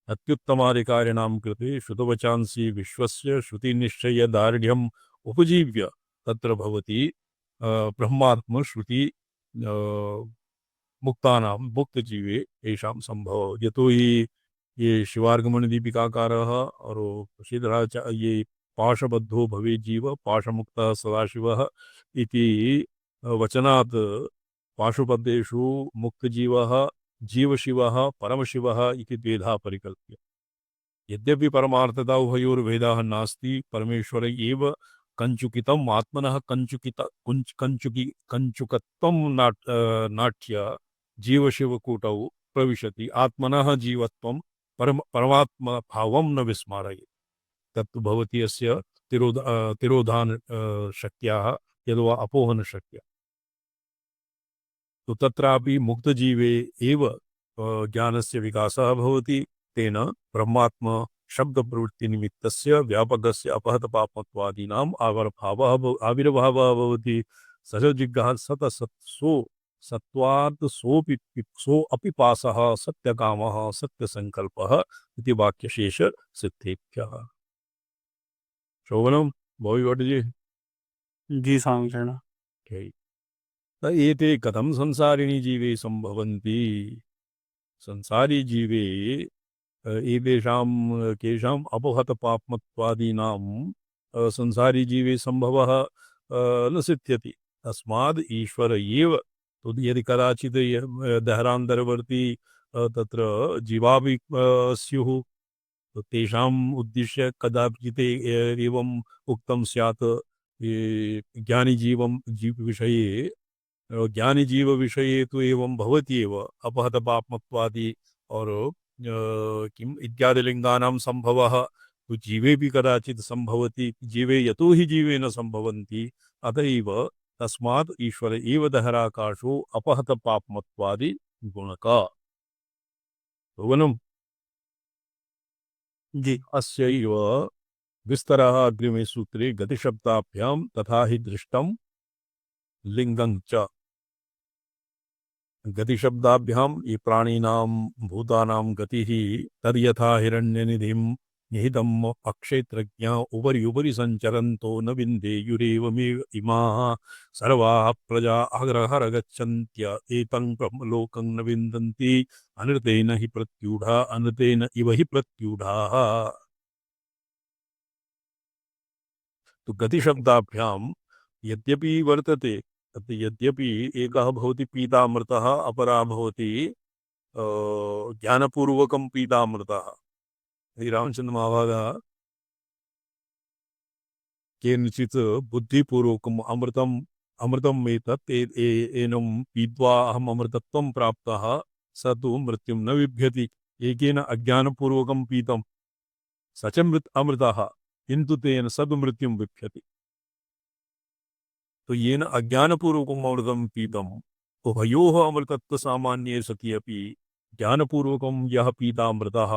Speaker 1: अत्युत्तमाधिकारिणां कृते श्रुतवचांसि विश्वस्य श्रुतिनिश्चयदार्ढ्यम् उपजीव्य तत्र भवति ब्रह्मात्मश्रुति मुक्तानां मुक्तजीवे येषां सम्भवः। यतो हि ये शिवार्गमणिदीपिकाकारः और ये पाशबद्धो भवे जीव पाशमुक्तः सदाशिवः इति वचनात् पाशुपदेषु मुक्तजीवः जीवशिवः परमशिवः इति द्वेधा परिकल्प्य। यद्यपि परमार्थता उभयोर्भेदः नास्ति, परमेश्वर एव कंचुकितम् आत्मनः कंचुकत्वं नाट्य जीवशिवकूटौ प्रविशति। आत्मनः जीवत्वं परमात्मा भावं न विस्मारयेत्। तत्तु भवति अस्य तिरोधान शक्याः यद्वा अपोहन शक्या। तो तत्रापि मुक्तजीवे एव ज्ञानस्य विकासः भवति। तेन ब्रह्मात्म शब्दप्रवृत्तिनिमित्तस्य व्यापकस्य अपहतपाप्मत्वादीनाम् आविर्भावः भवति। सजजिग्गः सतसत्सो सत्वात् सोऽपि पासः सत्यकामः सत्यसङ्कल्पः इति वाक्यशेष सिद्धेभ्यः। शोभनं भविभट्टजी।
Speaker 2: जी सामचरण।
Speaker 1: एते कथं संसारिणी जीवे सम्भवन्ति। संसारी जीवे एतेषां केषाम् अपहतपाप्मत्वादीनां संसारी जीवे सम्भवः न सिद्ध्यति। तस्माद् ईश्वर एव तो यदि कदाचित् दहरान्तरवर्ती तत्र जीवापि स्युः तो तेषाम् उद्दिश्य कदाचित् एवम् उक्तं स्यात् ज्ञानिजीवं जीवविषये ज्ञानिजीवविषये तु एवं भवति एव अपहतपाप्मत्वादि और किम् इत्यादिलिङ्गानां सम्भवः तु जीवेऽपि कदाचित् सम्भवति जीवे यतो हि जीवे न सम्भवन्ति अत एव तस्मात् ईश्वर एव दहराकाशो अपहतपाप्मत्वादि गुणक भुवनम्
Speaker 2: जी
Speaker 1: अस्यैव विस्तरः अग्रिमे सूत्रे गतिशब्दाभ्यां तथा हि दृष्टं लिङ्गं च गतिशब्दाभ्यां ये प्राणिनां भूतानां गतिः तद्यथा हिरण्यनिधिं निहितम् अक्षेत्रज्ञा उपरि उपरि सञ्चरन्तो न विन्देयुरेवमेव इमाः सर्वाः प्रजा अग्रहर गच्छन्त्य एतं ब्रह्मलोकं न विन्दन्ति अनृतेन हि प्रत्यूढा अनृतेन इव हि प्रत्यूढाः तो गतिशब्दाभ्यां यद्यपि वर्तते तत् यद्यपि एकः भवति पीतामृतः अपरा भवति ज्ञानपूर्वकं पीतामृतः श्रीरामचन्द्र महाभागः केनचित् बुद्धिपूर्वकम् अमृतम् एतत् एनं पीत्वा अहम् अमृतत्वं प्राप्तः स तु मृत्युं न बिभ्यति एकेन अज्ञानपूर्वकं पीतं स च अमृतः किन्तु तेन स तु मृत्युं बिभ्यति तो येन अज्ञानपूर्वकम् अमृतं पीतम् उभयोः अमृतत्वसामान्ये सति अपि ज्ञानपूर्वकं यः पीतामृतः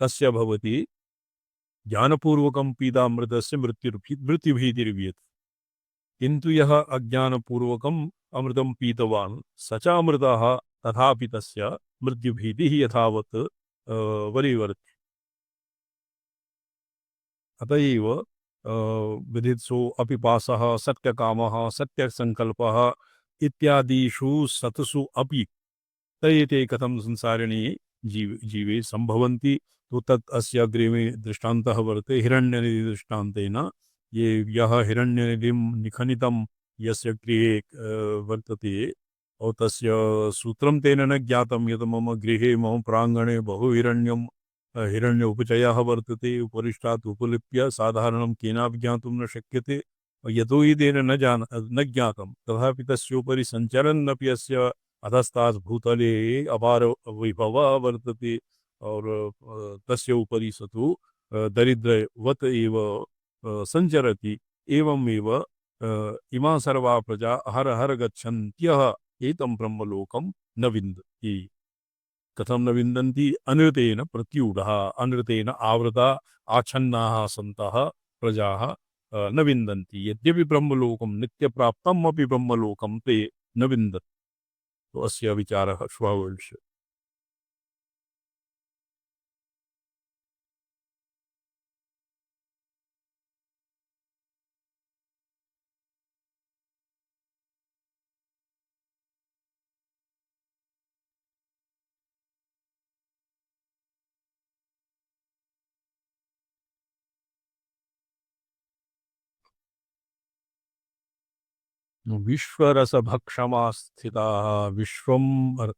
Speaker 1: तस्य भवति ज्ञानपूर्वकं पीतामृतस्य मृत्युभीतिर्विद्यते किन्तु यः अज्ञानपूर्वकम् अमृतं पीतवान् स च अमृतः तथापि तस्य मृत्युभीतिः यथावत् वरीवर्ति अत एव विदित्सो अपिपासः सत्यकामः सत्यसङ्कल्पः इत्यादिषु सत्सु अपि ते कथं संसारिणी जीवे सम्भवन्ति तो तत् अस्य अग्रिमे दृष्टान्तः वर्तते हिरण्यनिधि दृष्टान्तेन ये यः हिरण्यनिधिं निखनितं यस्य गृहे वर्तते और तस्य सूत्रं तेन न ज्ञातं यत् मम गृहे मम प्राङ्गणे बहु हिरण्य उपचयः वर्तते उपरिष्टात् उपलिप्य साधारणं केनापि ज्ञातुं न शक्यते यतो हि तेन न ज्ञातं तथापि तस्योपरि सञ्चरन्नपि अस्य अधस्तात् भूतले अपार वैभवः वर्तते और तस्य उपरि स तु दरिद्रवत् एव सञ्चरति एवमेव इमा सर्वा प्रजा हर हर गच्छन्त्यः एतं ब्रह्मलोकं न विन्दन्ति कथं न विन्दन्ति अनृतेन प्रत्यूढः अनृतेन आवृता आच्छन्नाः सन्तः प्रजाः न विन्दन्ति यद्यपि ब्रह्मलोकं नित्यप्राप्तम् अपि ब्रह्मलोकं ते न विन्दन्ति तो अस्य विचारः श्वः भविष्यति विश्वरसभक्षमा स्थिताः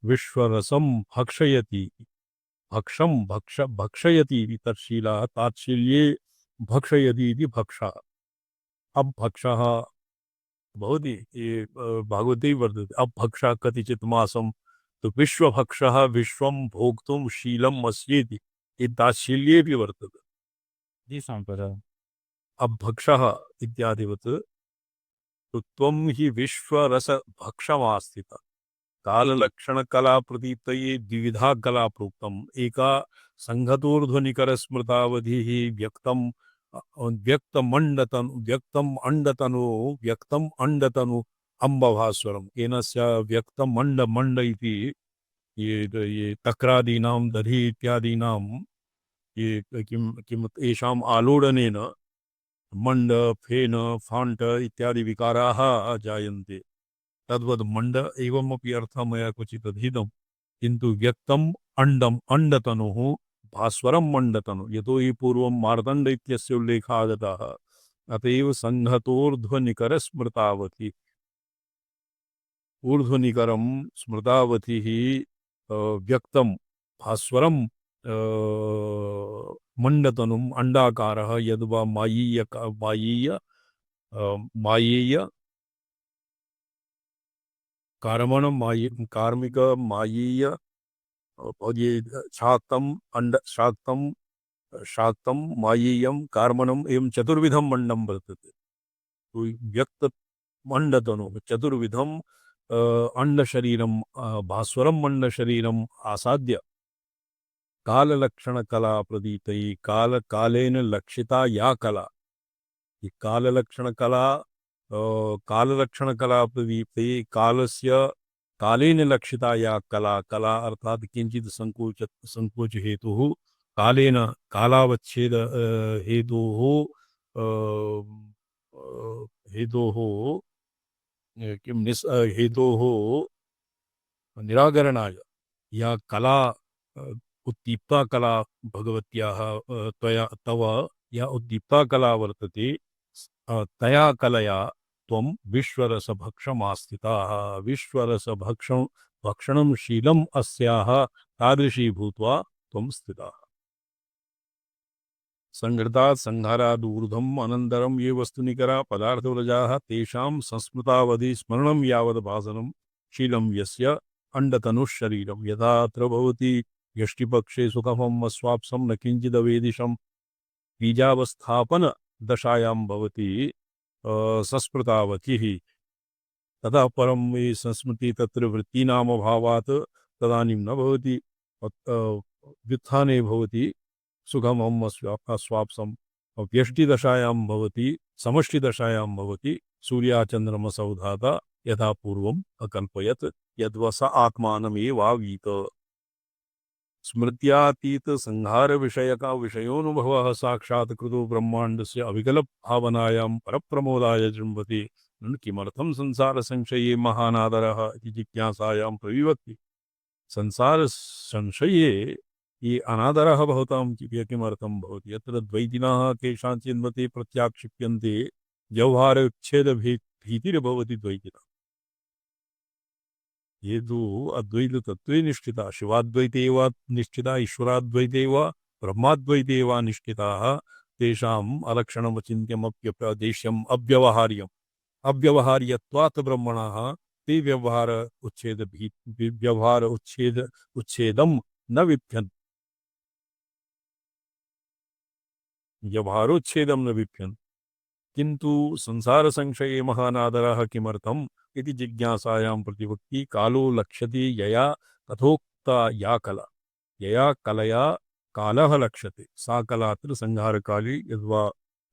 Speaker 1: विश्वरसं भक्षयति भक्षयति इति तत्शीलः तात्शील्ये भक्षयति इति भक्षा अब भक्षः भवति ये भागवते वर्तते अब भक्षा कतिचित् मासं तो विश्वभक्षः विश्वं भोक्तुं शीलम् अस्येति ये तात्शील्येऽपि वर्तते
Speaker 2: जी सांप्रदाय
Speaker 1: अब भक्षः इत्यादिवत् तो त्वं हि विश्वरसभक्षमास्थितः काललक्षणकला प्रतीतये द्विविधा कला प्रोक्तम् एका संघतोर्ध्वनिकरस्मृतावधिः व्यक्तम् अंडतनु अम्बभास्वरम् केनस्य व्यक्तम् मंड इति ये तक्रादीनां दधि इत्यादीनां ये किम येषाम् आलोडनेन मंड फेन फाण्ट इत्यादि विकाराः जायन्ते तद्वद् मंड एवमपि अर्थः मया क्वचित् अधीतं किन्तु व्यक्तम् अंडतनुः भास्वरं मंडतनु यतो हि पूर्वं मार्तण्ड इत्यस्य उल्लेखः आगतः अत एव संहतोर्ध्वनिकर स्मृतावधि ऊर्ध्वनिकरं स्मृतावधिः व्यक्तं भास्वरं मंडतनुम अंडाकारः यद्वा मायीय कारमणम कार्मिक मायीय और ये शाक्तम मायीयम कार्मणम एवं चतुर्विधम मंडम वर्तते। तो व्यक्त मंडतनु चतुर्विधम अंड शरीरम भास्वरम मंड शरीरम आसाद्य काल लक्षण कला प्रदीत कालेन लक्षिता या कला, ये काल लक्षण कला काल लक्षण कला प्रदीप्ते कालस्य कालेन लक्षिता या कला, कला अर्थात किंचित संकोच हेतु कालेन कालावच्छेद हेतु हेतु किं हेतु निराकरणाय या कला उत्दीप्ता कला भगवत्याः त्वया तव या उत्दीप्ता कला वर्तते तया कलया त्वं विश्वरसभक्षमास्थिताः भक्षणं शीलम् अस्याः तादृशी भूत्वा त्वं स्थिताः। संघृतात् संहारादूर्ध्वम् अनन्तरं ये वस्तुनिकरा पदार्थव्रजाः तेषां संस्मृतावधि स्मरणं यावद् भासनं शीलं यस्य अंडतनुशरीरं यथा अत्र भवति यष्टिपक्षे सुखमं अस्वाप्सं न किञ्चिदवेदिशं बीजावस्थापन दशायां भवति संस्मृतावतिः ततः परं ये संस्मृति तत्र वृत्तीनाम अभावात् तदानीं न भवति व्युत्थाने भवति सुखमं अस्वाप्सं व्यष्टिदशायां भवति समष्टिदशायां भवति सूर्याचन्द्रमसौधाता यथा पूर्वम् अकल्पयत् यद्वस आत्मानमेवावीत। स्मृत्यातीत संहार विषय का विषयोनुभव साक्षात् कृतो ब्रह्मांड से अविकल्प भावनायां परप्रमोदाय जृम्भति किमर्थं संसार संशये महानादरः इति जिज्ञासायां प्रविवक्ति। संसार संशये ये अनादरः भवतां किमर्थं भवति यत्र द्वैतिनः केषाञ्चिन्मते प्रत्याक्षिप्यन्ते व्यवहार उच्छेद भीतिर्भवति द्वैतिनः। ये दो अद्वैत तत्वे निष्ठिता शिवाद्वैते वा निष्ठिता ईश्वराद्वैते वा ब्रह्माद्वैते वा निष्ठिताः तेषाम् अलक्षणमचिन्त्यमप्यप्रदेश्यम् अव्यवहार्यत्वात् ब्रह्मणः ते व्यवहार उच्छेदं न विप्यन् व्यवहारोच्छेदं न विप्यन् किंतु संसार संशये महानादरः किमर्थम् इति जिज्ञासायां प्रतिवक्ति कालो लक्ष्यते यया तथोक्ता या कला यया कलया कालः लक्ष्यते सा कलात्र संहारकाले यद्वा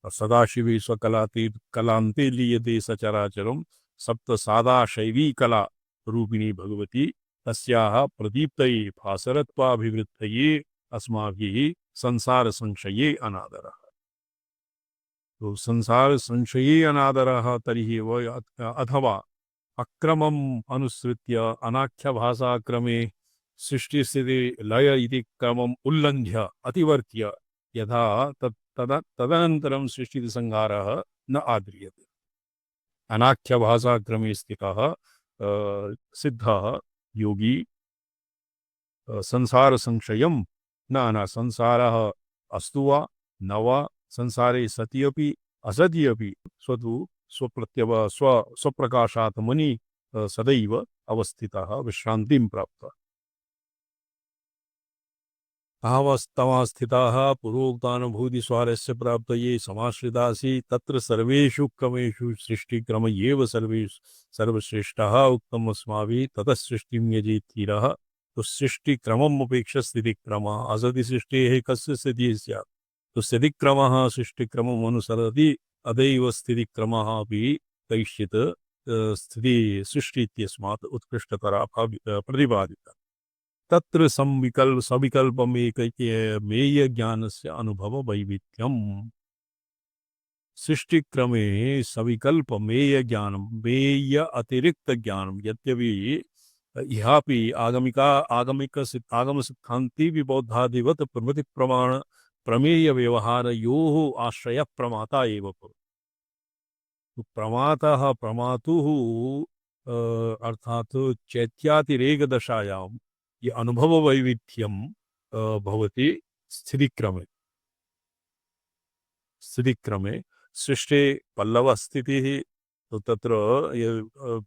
Speaker 1: सदाशिवे स्वकलाते कलान्ते लीयते सचराचरं सप्त सादा शैवी कला रूपिणी भगवती तस्याः प्रदीप्तये भासरत्वाभिवृद्धये अस्माभिः संसार संशये अनादरः। तो संसार संशये अनादरः तर्हि अथवा अक्रमम् अनुसृत्य अनाख्य भाषा क्रमे सृष्टिस्थिति लय इति क्रमम् उल्लङ्घ्य अतिवर्त्य यथा तदनन्तरं सृष्टिसंहारः न आद्रियते। अनाख्य भाषा क्रमे स्थितः सिद्धः योगी संसार संशयं न संसारः अस्तु वा न वा संसारे सति अपि असति अपि स्वप्रकाशात्मनि सदैव अवस्थितः विश्रांतिं प्राप्त। तावस्थिताः पूर्वोक्तानुभूति स्वारस्य प्राप्तये समाश्रितासि तत्र सर्वेषु क्रमेषु सृष्टिक्रम एव सर्वश्रेष्ठः उक्तम् अस्माभिः ततः सृष्टिं यजेत् धीरः। तो सृष्टिक्रमम् अपेक्ष्य स्थितिक्रमः असति सृष्टेः कस्य स्थितिः स्यात् तो स्थितिक्रमः सृष्टिक्रमम् अनुसरति अदैव स्थितिक्रमः अपि कैश्चित् स्थिति सृष्टि इत्यस्मात् उत्कृष्टतरा प्रतिपादिता। तत्र सविकल्पमेय ज्ञानस्य अनुभव वैविध्यम्। सृष्टिक्रमे सविकल्पमेय ज्ञानं मेय अतिरिक्त ज्ञानं यद्यपि इहापि आगम सिद्धान्ति विबौद्धादिवत् प्रमिति प्रमाण प्रमेय व्यवहारयोः आश्रय प्रमाता एव प्रमातः प्रमातुः अर्थात चैत्यातिरेक दशायां ये अनुभव वैविध्यम भवति स्थितिक्रमे स्थितिक्रमे सृष्टे पल्लवस्थितिः तो तत्र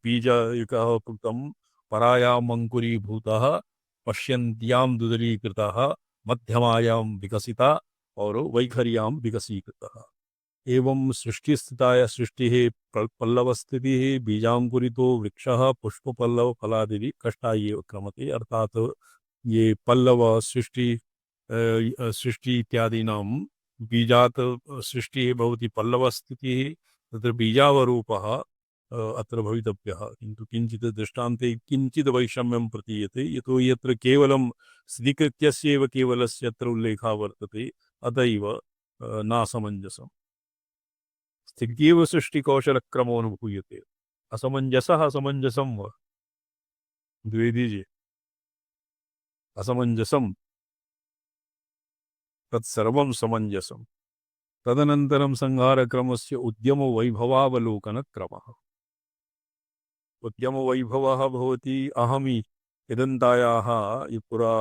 Speaker 1: बीजयुगः कृतं परायाम् अंकुरीभूतः पश्यन्त्यां दुदरीकृतः मध्यमायां विकसिता और वैखर्यां विकसीकृतः एवं सृष्टिस्थिताय सृष्टिः पल्लवस्थितिः बीजांकुरितो वृक्षः पुष्पपल्लव फलादि कष्टाय एव क्रमते अर्थात ये पल्लव सृष्टि इत्यादीनां बीजात् सृष्टिः भवति पल्लवस्थितिः तत्र बीजावरूपः अत्र भवितव्यः किन्तु किञ्चित् दृष्टान्ते किञ्चित् वैषम्यं प्रतीयते यतो यत्र केवलं स्थितिकृत्यस्यैव केवलस्य अत्र उल्लेखः वर्तते अत एव नासमञ्जसम् स्थित्येव सृष्टिकौशलक्रमो अनुभूयते असमञ्जसः असमञ्जसं वा द्विवेदी जी असमञ्जसं तत्सर्वं समञ्जसं तदनन्तरं संहारक्रमस्य उद्यमवैभवावलोकनक्रमः उद्यमवैभवः भवति अहमि इदन्तायाः पुरा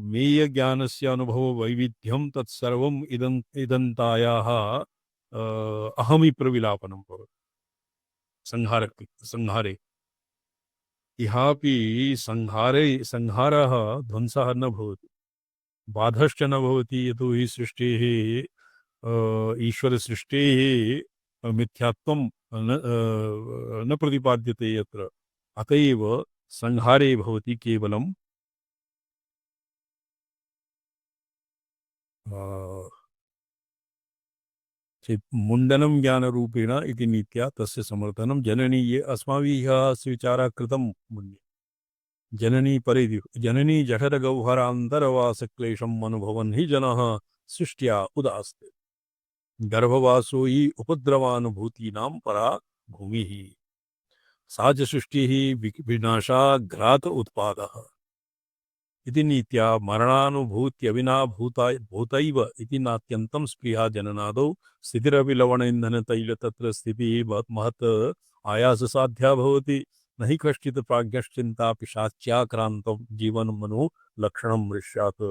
Speaker 1: मेयज्ञानस्य अनुभववैविध्यं तत्सर्वम् इदन्तायाः अहमि प्रविलापनं भवति संहारे इहापि संहारः ध्वंसः न भवति बाधश्च न भवति यतो हि सृष्टेः ईश्वरसृष्टेः मिथ्यात्वं न प्रतिपाद्यते यत्र अत एव संहारे भवति केवलं मुण्डनं ज्ञानरूपेण इति नीत्या तस्य समर्थनं जननी ये अस्माभिः विचारः कृतं मुन्ये जननी जठरगौहरान्तरवासक्लेशम् अनुभवन् हि जनः सृष्ट्या उदास्ते गर्भवासो हि उपद्रवानुभूतीनां परा भूमिः सा च सृष्टिः विनाशाघ्रात उत्पादः इति नीत्या मरणानुभूत्यविनाभूतैव इति नात्यन्तं स्पृहा जननादौ स्थितिरपि लवणेन्धनतैल तत्र स्थितिः महत् आयाससाध्या भवति न हि कश्चित् प्राज्ञश्चिन्ता पिशाच्याक्रान्तं जीवनमनो लक्षणं मृष्यात्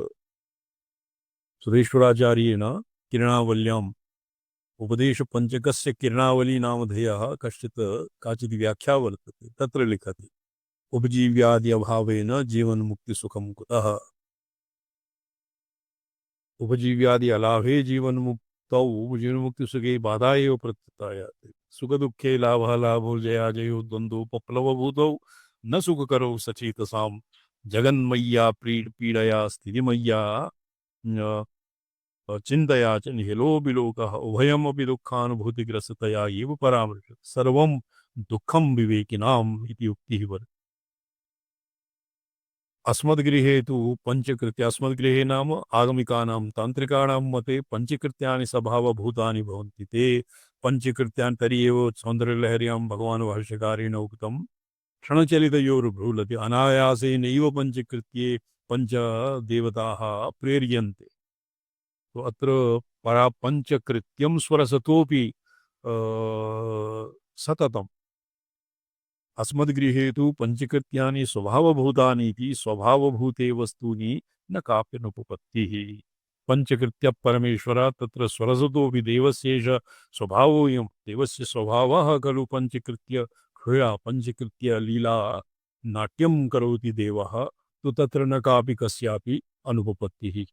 Speaker 1: सुरेश्वराचार्येण किरणावल्याम् उपदेशपञ्चकस्य किरणावली नामधेयः काचित् व्याख्या वर्तते तत्र लिखति उपजीव्यादि अभावेन जीवन मुक्ति सुखम कुतः उपजीव्यादि अलाभे जीवन मुक्ति सुखे बाधा एव प्रत्युत्थायाति सुख दुःखे लाभः लाभो जया जयो द्वन्द्वो पप्लवभूतौ न सुखकरौ सचेतसां जगन्मय्या पीडया स्थितिमय्या चिन्तया च निहिलो बिलोकः उभयमपि दुःखानुभूतिग्रस्ततया एव परामृशते सर्वं दुःखं विवेकिनाम् इति उक्तिः वर्तते अस्मद्गृहे तु पंचकृत्य अस्मद्गृहे नाम आगमिकानां तांत्रिकाणां मते पंचकृत्यानि स्वभावभूतानि भवन्ति ते पंचकृत्यानि तर्हि एव सौन्दर्यलहर्यां भगवान् भाष्यकारेण उक्तं क्षणचलितयोर्भ्रूलति अनायासेनैव पंचकृत्ये पंचदेवताः प्रेर्यन्ते तो अत्र परा पंचकृत्यं स्वरसतोपि सततम् अस्मद्गृहे तु पंचकृत्यानि स्वभावभूतानि इति स्वभावभूते वस्तूनि न काप्यनुपपत्तिः पंचकृत्य परमेश्वर तत्र स्वरसतोपि देवस्येष स्वभावोऽयं देवस्य स्वभावः खलु पंचकृत्य क्रीडा पंचकृत्य लीला नाट्यं करोति देवः तो तत्र न कापि कस्यापि अनुपपत्तिः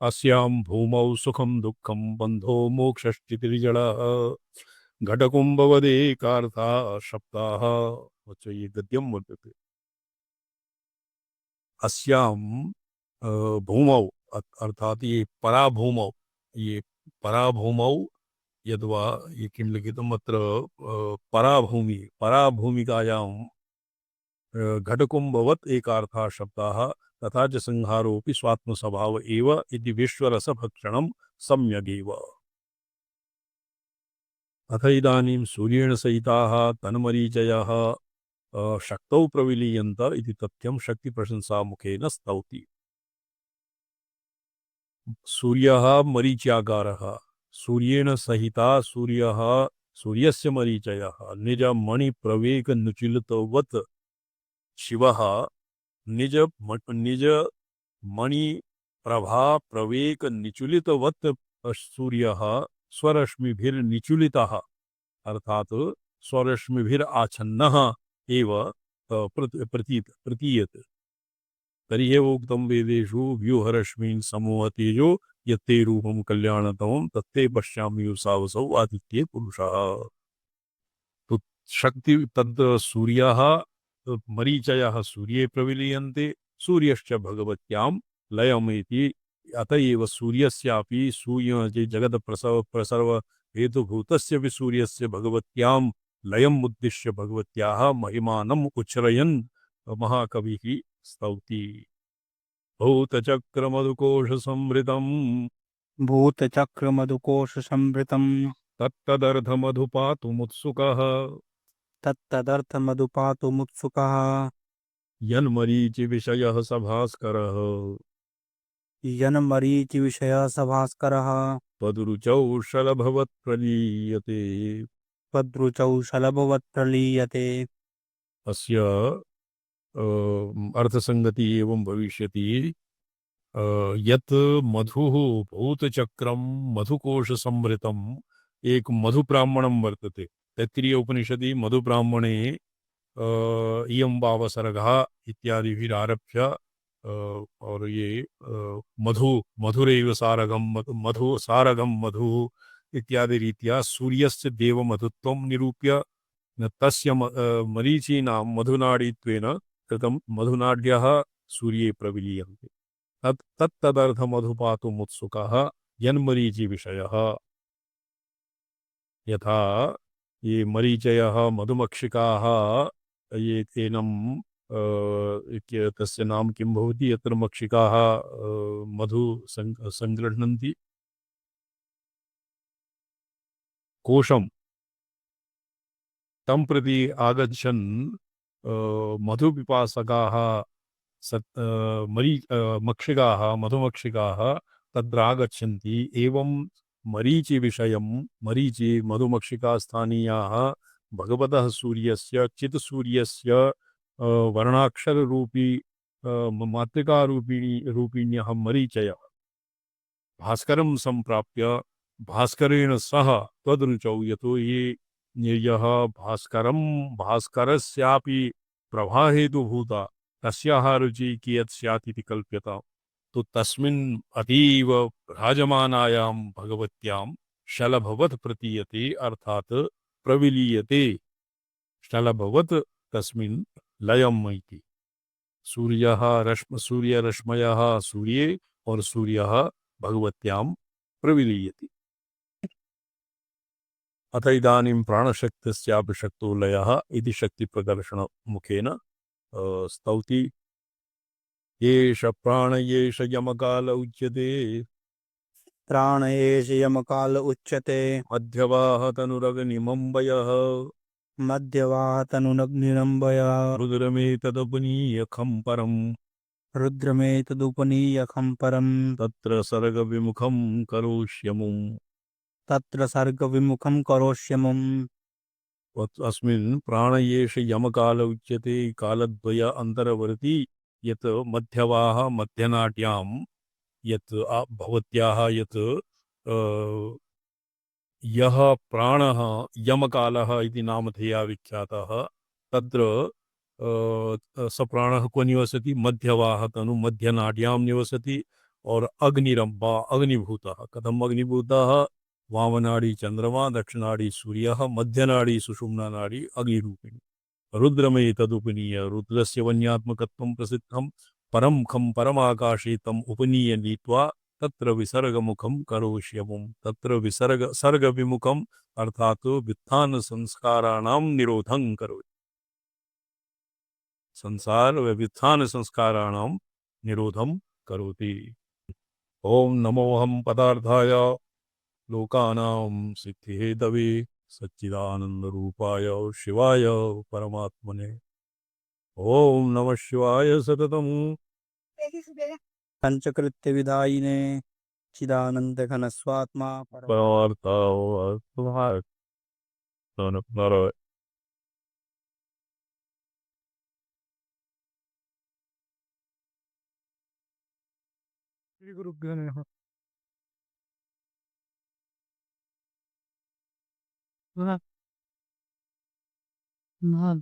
Speaker 1: अस्यां भूमौ सुखं दुःखं बन्धो मोक्षश्चितिर्जडः घटकुंभवदेकार्था शब्दाः ये गद्यं वर्तते अस्यां भूमौ अर्थात ये पराभूमौ यद्वा ये किं लिखितम् अत्र पराभूमिकायां घटकुंभवत् एकार्थः शब्दाः तथा च संहारोऽपि स्वात्मस्वभाव एव इति विश्वरसभक्षणं सम्यगेव अथ इदानीं सूर्येण सहिताः तन्मरीचयः शक्तौ प्रविलीयन्त इति तथ्यं शक्तिप्रशंसामुखेन स्तौति सूर्यः मरीच्यागारः सूर्येण सहिता सूर्यस्य मरीचयः निजमणिप्रवेगनुचिलितवत् शिवः निज मणि प्रभा प्रवेक निचुलितवत् सूर्यः स्वरश्मिभिर्निचुलितः अर्थात स्वरश्मिभिराच्छन्नः एव प्रतीयते। तर्ह्येवोक्तं वेदेषु व्यूहरश्मीन् समूह तेजो यत्ते रूपं कल्याणतमं तत्ते पश्यामि युषावसौ आदित्ये पुरुषः। तो शक्ति तद् सूर्यः मरीचयः सूर्ये प्रविलीयन्ते सूर्यश्च भगवत्यां लयमिति अत एव सूर्यस्यापि सूर्य जगद प्रसर्व हेतुभूतस्य भी सूर्यस्य भगवत्यां लयम् उद्दिश्य भगवत्याः महिमानम् उच्चरयन् महाकविः स्तौति। भूतचक्रमधुकोश संवृतम्
Speaker 2: भूतचक्रमधुकोश संवृतम्
Speaker 1: तत्तदर्थमधुपातुमुत्सुकः
Speaker 2: तत्तदर्थमधुपातुमुत्सुकः
Speaker 1: यन्मरीचिविषयः स भास्करः
Speaker 2: यन्मरीचिविषयः स भास्करः
Speaker 1: त्वदरुचौ शलभवत् प्रलीयते।
Speaker 2: त्वदृचौ शलभवत् प्रलीयते।
Speaker 1: अस्य अर्थसंगति एवं भविष्यति यत् मधुः भूतचक्रं मधुकोशसंवृतम् एक मधुब्राह्मणं वर्तते। तैत्तिरीय उपनिषदि मधुब्राह्मणे इयं वावसर्गः इत्यादिभिरारभ्य और ये मधुरेव सारगं मधु सारगं मधु इत्यादि रीत्या सूर्यस्य देवमधुत्वं निरूप्य तस्य मरीचीनां मधुनाडीत्वेन कृतं मधुनाड्यः सूर्ये प्रविलीयन्ते। तत्तदर्थमधुपातुमुत्सुकः यन्मरीचिविषयः। यथा ये मरीचयः मधुमक्षिकाः ये तेनं तस्य नाम किं भवति यत्र मक्षिकाः मधु सङ्गृह्णन्ति कोशं तं प्रति आगच्छन् मधुपिपासकाः मक्षिकाः मधुमक्षिकाः तत्रागच्छन्ति। एवं मरीचिविषयं मरीचि मधुमक्षिकास्थानीयाः भगवतः सूर्यस्य चित्सूर्यस्य वर्णाक्षररूपी मातृकारूपिण्यः मरीचयः भास्करं सम्प्राप्य भास्करेण सह त्वदरुचौ यतो ये यः भास्करस्यापि प्रभाहेतुभूता तस्याः रुचिः कियत् स्यात् इति कल्प्यताम्। तो तस्मिन् अतीव राजमानायां भगवत्यां शलभवत् प्रतीयते अर्थात् प्रविलीयते शलभवत् तस्मिन् लयम् इति। सूर्यरश्मयः सूर्ये और सूर्यः भगवत्यां प्रविलीयते। अथ इदानीं प्राणशक्तिस्यापि शक्तो लयः इति शक्तिप्रदर्शनमुखेन स्तौति। एष प्राण एष यमकाल उच्यते
Speaker 2: प्राण एष यमकाल उच्यते
Speaker 1: मध्यवाह तनुरग्निमम्बयः
Speaker 2: मध्यवातनुनग्निरम्बयः
Speaker 1: रुद्रमेतदुपनीयखं परम्
Speaker 2: रुद्रमेतदुपनीयखं परम्
Speaker 1: तत्र सर्गविमुखं करोष्यमुम्।
Speaker 2: तत्र सर्गविमुखं करोष्यमुम्।
Speaker 1: अस्मिन् प्राण एष यमकाल उच्यते कालद्वय अन्तरवर्ती यत् मध्यवाह मध्यनाट्यां यत् भवत्याः यत् यः प्राणः यमकालः इति नामधेया विख्यातः तत्र स प्राणः क्व निवसति मध्यवाह तनु मध्यनाड्यां निवसति और अग्निरम्बा अग्निभूतः कथम अग्निभूतः वामनाड़ी चंद्रमा दक्षिणाड़ी सूर्यः मध्यनाड़ी सुषुम्ना नाड़ी अग्निरूपिणी रुद्रमे तदुपनीय रुद्रस्य वन्यात्मकत्वं प्रसिद्धं परं खं परमाकाशे तम् उपनीय नीत्वा तत्र विसर्गमुखं करोष्यमुम्। तत्र सर्गविमुखम् अर्थात व्युत्थान संस्काराणां निरोधं करोति। संसार व व्युत्थान संस्काराणां निरोधं करोति। ओम नमोऽहं पदार्थाय लोकानां सिद्धिहेतवे सच्चिदानन्दरूपाय शिवाय परमात्मने ओम नमः शिवाय सततम्
Speaker 2: पंचकृत्य विधायिने चिदानंद घन स्वात्मा
Speaker 1: परमार्थ
Speaker 3: श्री गुरुभ्यो नमः।
Speaker 2: हाँ, हाँ,